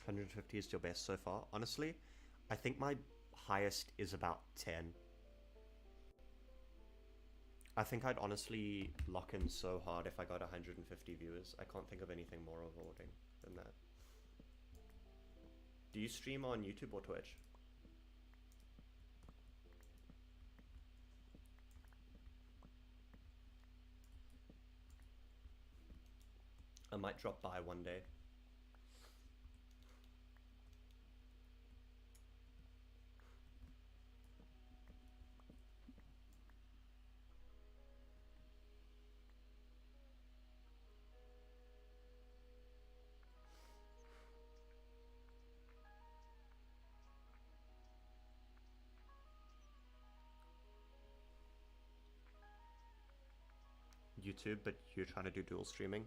$150 is your best so far. Honestly, I think my highest is about 10. I think I'd honestly lock in so hard if I got 150 viewers. I can't think of anything more rewarding than that. Do you stream on YouTube or Twitch? I might drop by one day. YouTube, but you're trying to do dual streaming.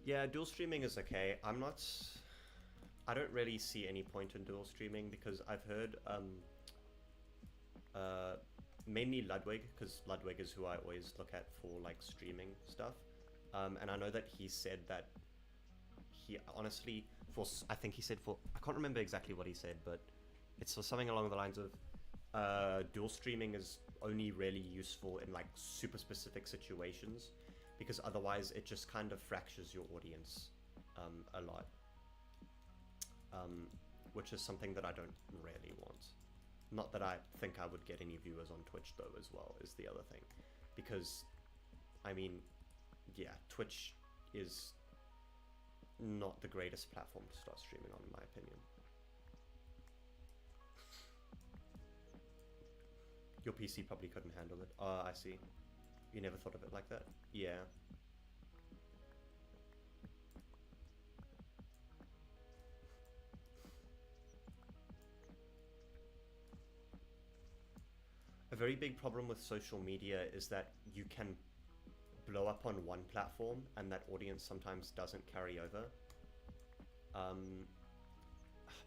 Yeah, dual streaming is okay. I don't really see any point in dual streaming because I've heard mainly Ludwig, because Ludwig is who I always look at for like streaming stuff. And I know that he said that he honestly, I think he said I can't remember exactly what he said, but it's something along the lines of dual streaming is only really useful in like super specific situations, because otherwise it just kind of fractures your audience a lot, which is something that I don't really want. Not that I think I would get any viewers on Twitch though as well, is the other thing, because I mean, yeah, Twitch is not the greatest platform to start streaming on, in my opinion. Your PC probably couldn't handle it. Ah, I see. You never thought of it like that? Yeah. A very big problem with social media is that you can blow up on one platform and that audience sometimes doesn't carry over.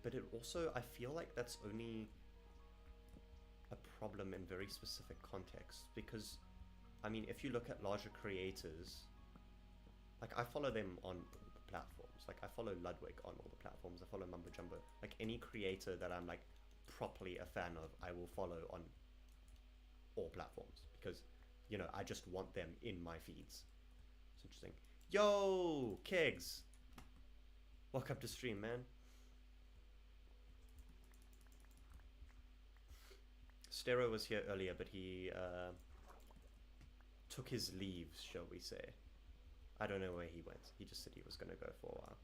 But it also, I feel like that's only a problem in very specific contexts, because I mean, if you look at larger creators, like I follow them on all the platforms. Like I follow Ludwig on all the platforms. I follow Mumbo Jumbo. Like any creator that I'm like properly a fan of, I will follow on all platforms, because you know, I just want them in my feeds. It's interesting. Yo, Kegs, welcome to stream, man. Stero was here earlier, but he took his leaves, shall we say. I don't know where he went. He just said he was going to go for a while.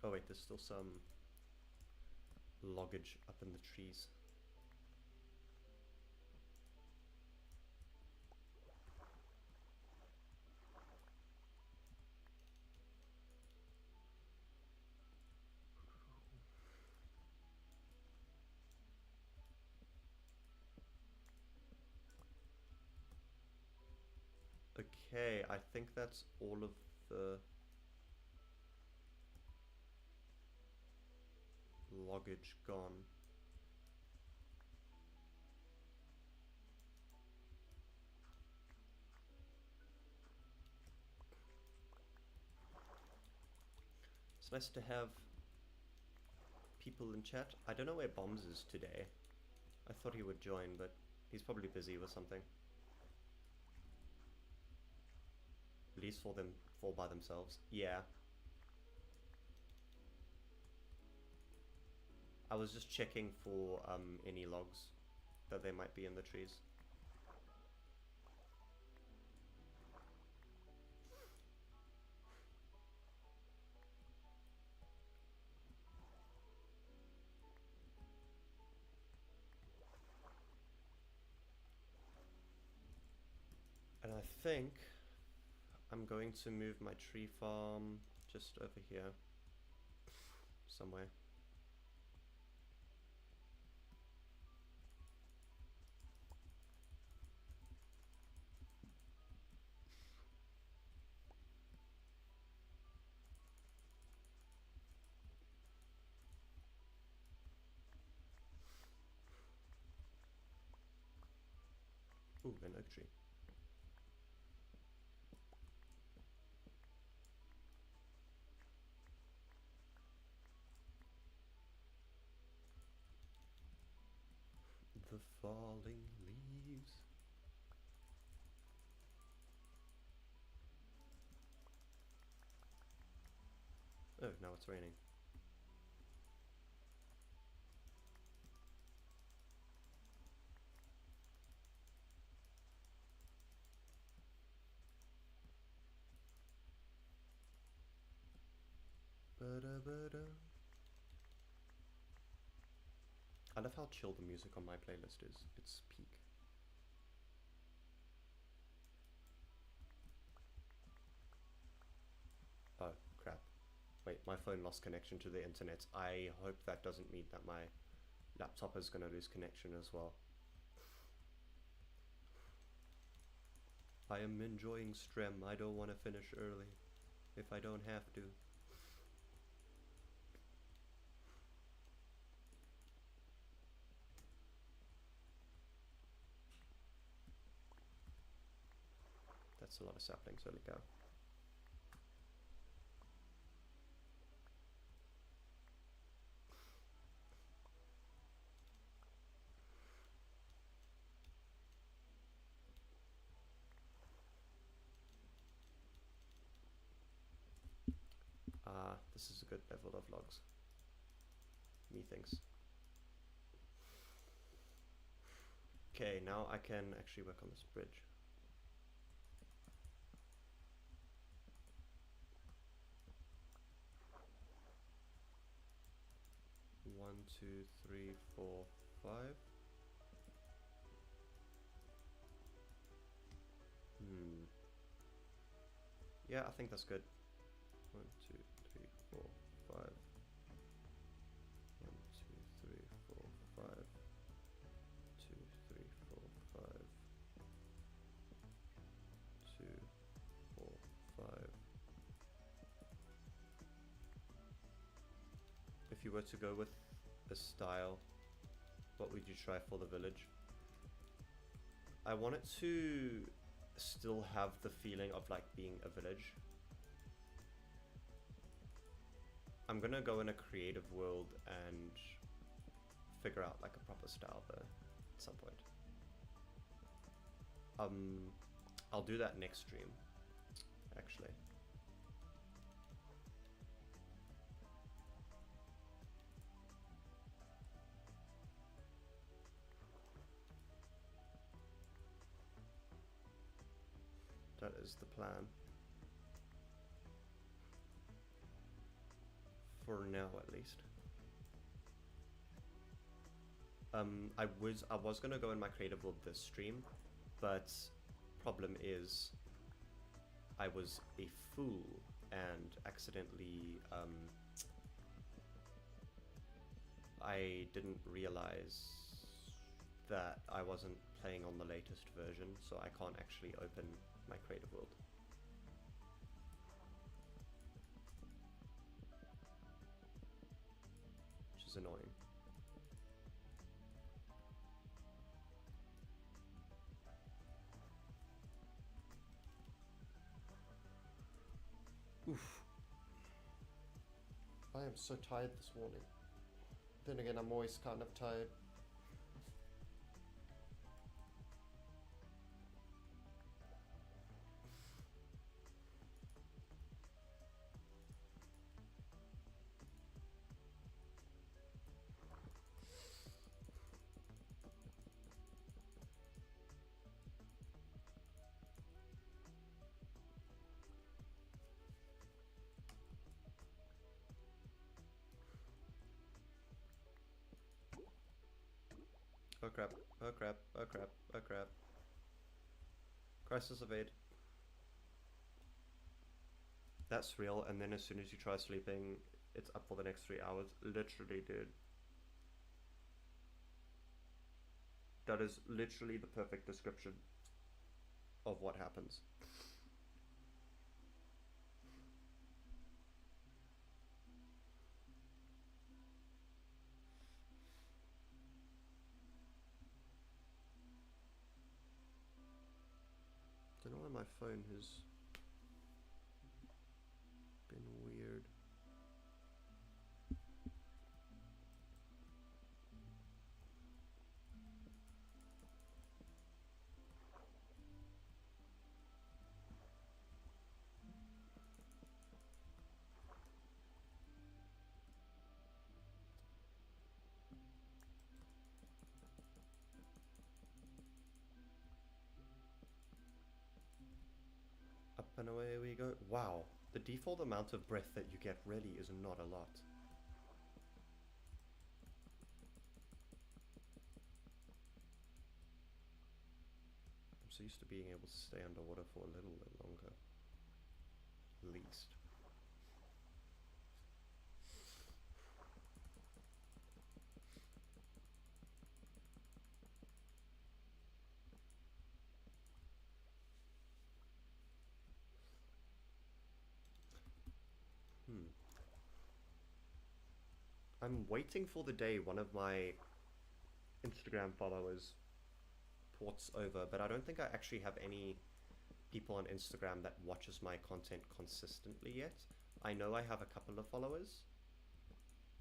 Oh wait, there's still some loggage up in the trees. Okay, I think that's all of the loggage gone. It's nice to have people in chat. I don't know where Bombs is today. I thought he would join, but he's probably busy with something. At least for them, fall by themselves. Yeah. I was just checking for any logs that they might be in the trees. And I think I'm going to move my tree farm just over here somewhere. Ooh, an oak tree. The falling leaves. Oh, now it's raining. Ba-da-ba-da. I love how chill the music on my playlist is. It's peak. Oh, crap. Wait, my phone lost connection to the internet. I hope that doesn't mean that my laptop is going to lose connection as well. I am enjoying Strem. I don't want to finish early if I don't have to. That's a lot of saplings, holy cow. This is a good level of logs. Methinks. Okay, now I can actually work on this bridge. One, two, three, four, five. Yeah, I think that's good. 1, 2, 3, 4, 5. 1, 2, 3, 4, 5. 2, 3, 4, 5. 2, 4, 5. If you were to go with a style, what would you try for the village? I want it to still have the feeling of like being a village. I'm gonna go in a creative world and figure out like a proper style there at some point. I'll do that next stream, actually. That is the plan. For now, at least. I was gonna go in my creative world this stream, but problem is I was a fool and accidentally I didn't realize that I wasn't playing on the latest version, so I can't actually open my creative world. Which is annoying. Oof. I am so tired this morning. Then again, I'm always kind of tired. Oh crap, oh crap, oh crap, oh crap. Crisis evade. That's real, and then as soon as you try sleeping, it's up for the next 3 hours. Literally, dude. That is literally the perfect description of what happens. I don't know why my phone has been weird. Up and away we go. Wow, the default amount of breath that you get really is not a lot. I'm so used to being able to stay underwater for a little bit longer. At least. I'm waiting for the day one of my Instagram followers ports over, but I don't think I actually have any people on Instagram that watches my content consistently yet. I know I have a couple of followers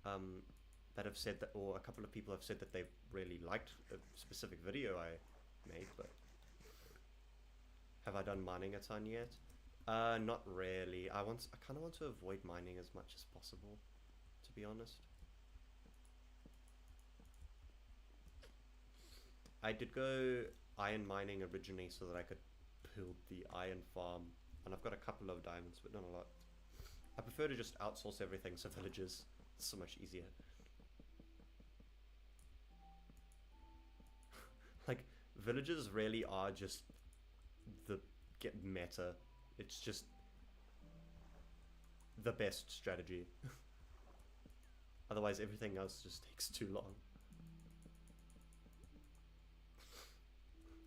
that have said that, or a couple of people have said that they really liked a specific video I made, but have I done mining a ton yet? Not really. I kind of want to avoid mining as much as possible, to be honest. I did go iron mining originally so that I could build the iron farm, and I've got a couple of diamonds, but not a lot. I prefer to just outsource everything to villagers. It's so much easier. Like, villagers really are just the get meta. It's just the best strategy. Otherwise, everything else just takes too long.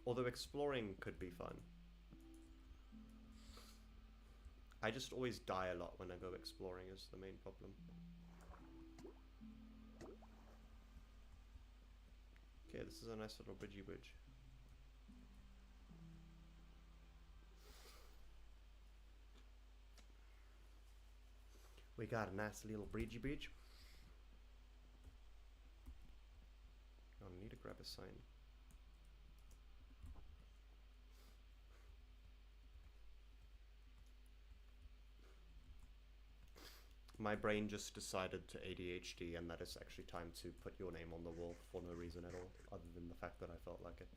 Although exploring could be fun. I just always die a lot when I go exploring is the main problem. Okay, this is a nice little bridgey bridge. We got a nice little bridgey bridge. I need to grab a sign. My brain just decided to ADHD, and that it's actually time to put your name on the wall for no reason at all, other than the fact that I felt like it.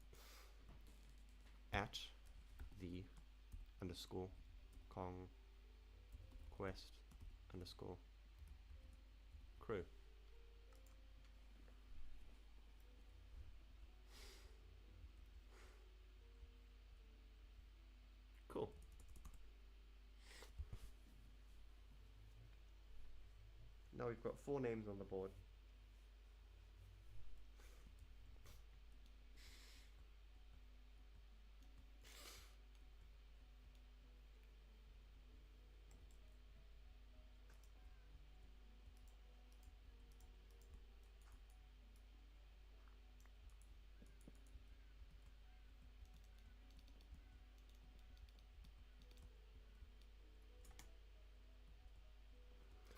At the underscore conquest underscore crew. Cool. Now we've got 4 names on the board.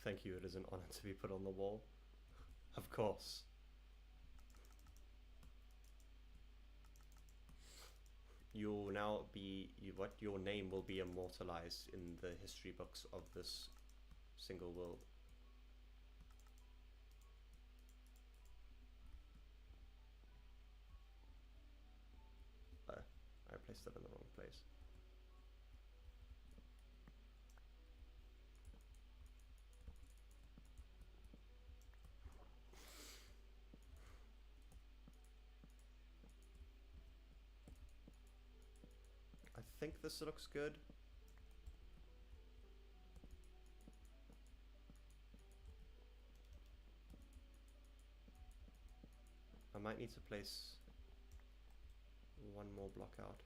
Thank you, it is an honor to be put on the wall. Of course. You'll now be, your name will be immortalized in the history books of this single world. I placed it in the wrong place. I think this looks good. I might need to place one more block out.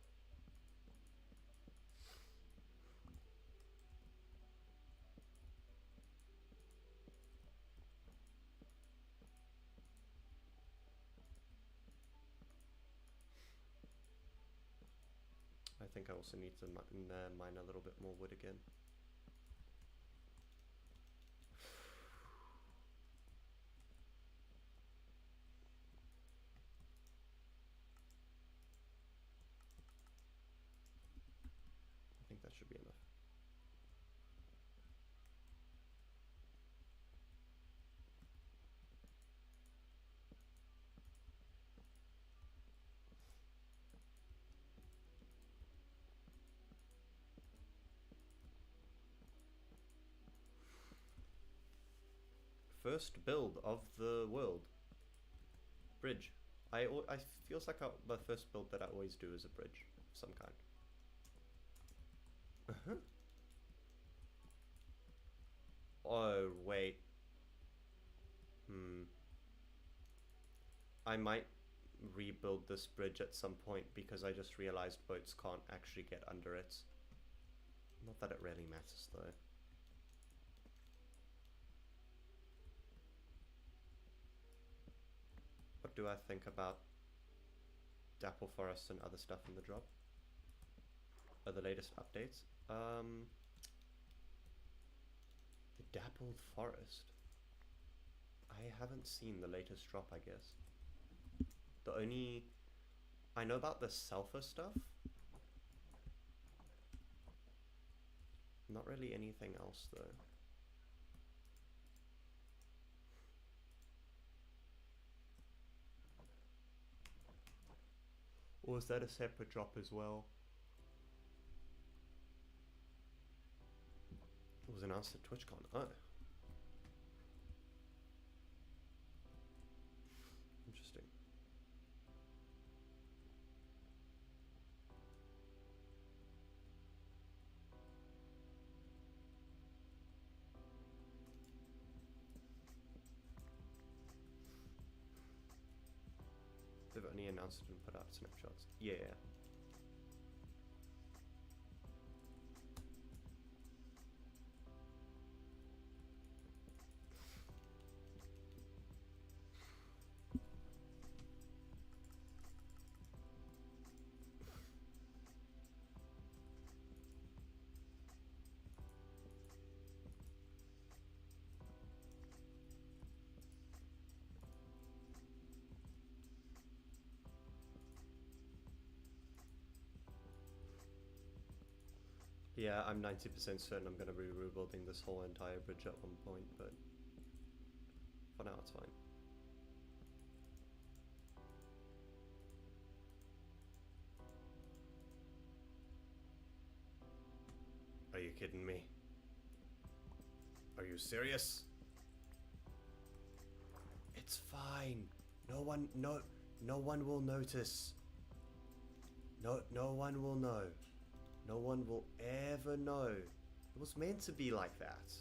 I think I also need to mine a little bit more wood again. I think that should be enough. First build of the world. Bridge. I feels like the first build that I always do is a bridge of some kind. Oh, wait. I might rebuild this bridge at some point because I just realized boats can't actually get under it. Not that it really matters though. What do I think about Dapple Forest and other stuff in the drop? are the latest updates. The Dappled Forest. I haven't seen the latest drop, I guess. The only... I know about the sulfur stuff. Not really anything else, though. Or is that a separate drop as well? It was announced at TwitchCon. Oh. Interesting. They've only announced it and put out snapshots. Yeah. Yeah, I'm 90% certain I'm going to be rebuilding this whole entire bridge at one point, but for now it's fine. Are you kidding me? Are you serious? It's fine. No one will notice. No one will know. No one will ever know. It was meant to be like that.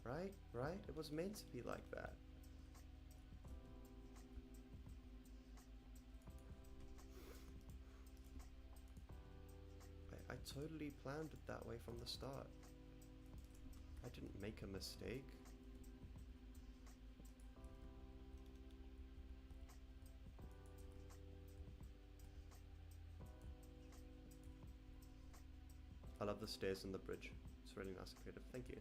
Right? Right? It was meant to be like that. I totally planned it that way from the start. I didn't make a mistake. I love the stairs and the bridge. It's really nice and creative. Thank you.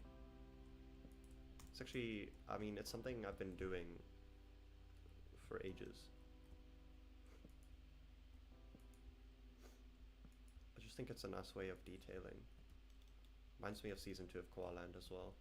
It's actually, I mean, it's something I've been doing for ages. I just think it's a nice way of detailing. Reminds me of season 2 of Koaland as well.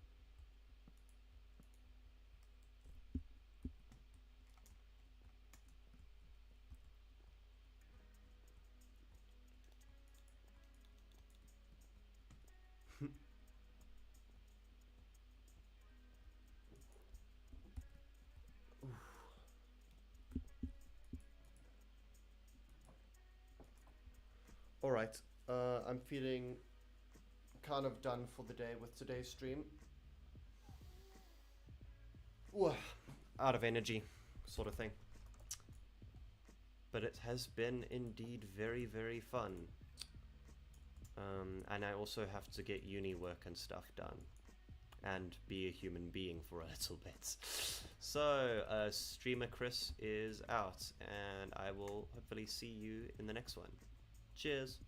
Alright, I'm feeling kind of done for the day with today's stream. Ooh, out of energy, sort of thing. But it has been indeed very, very fun. And I also have to get uni work and stuff done. And be a human being for a little bit. So, Streamer Chris is out, and I will hopefully see you in the next one. Cheers!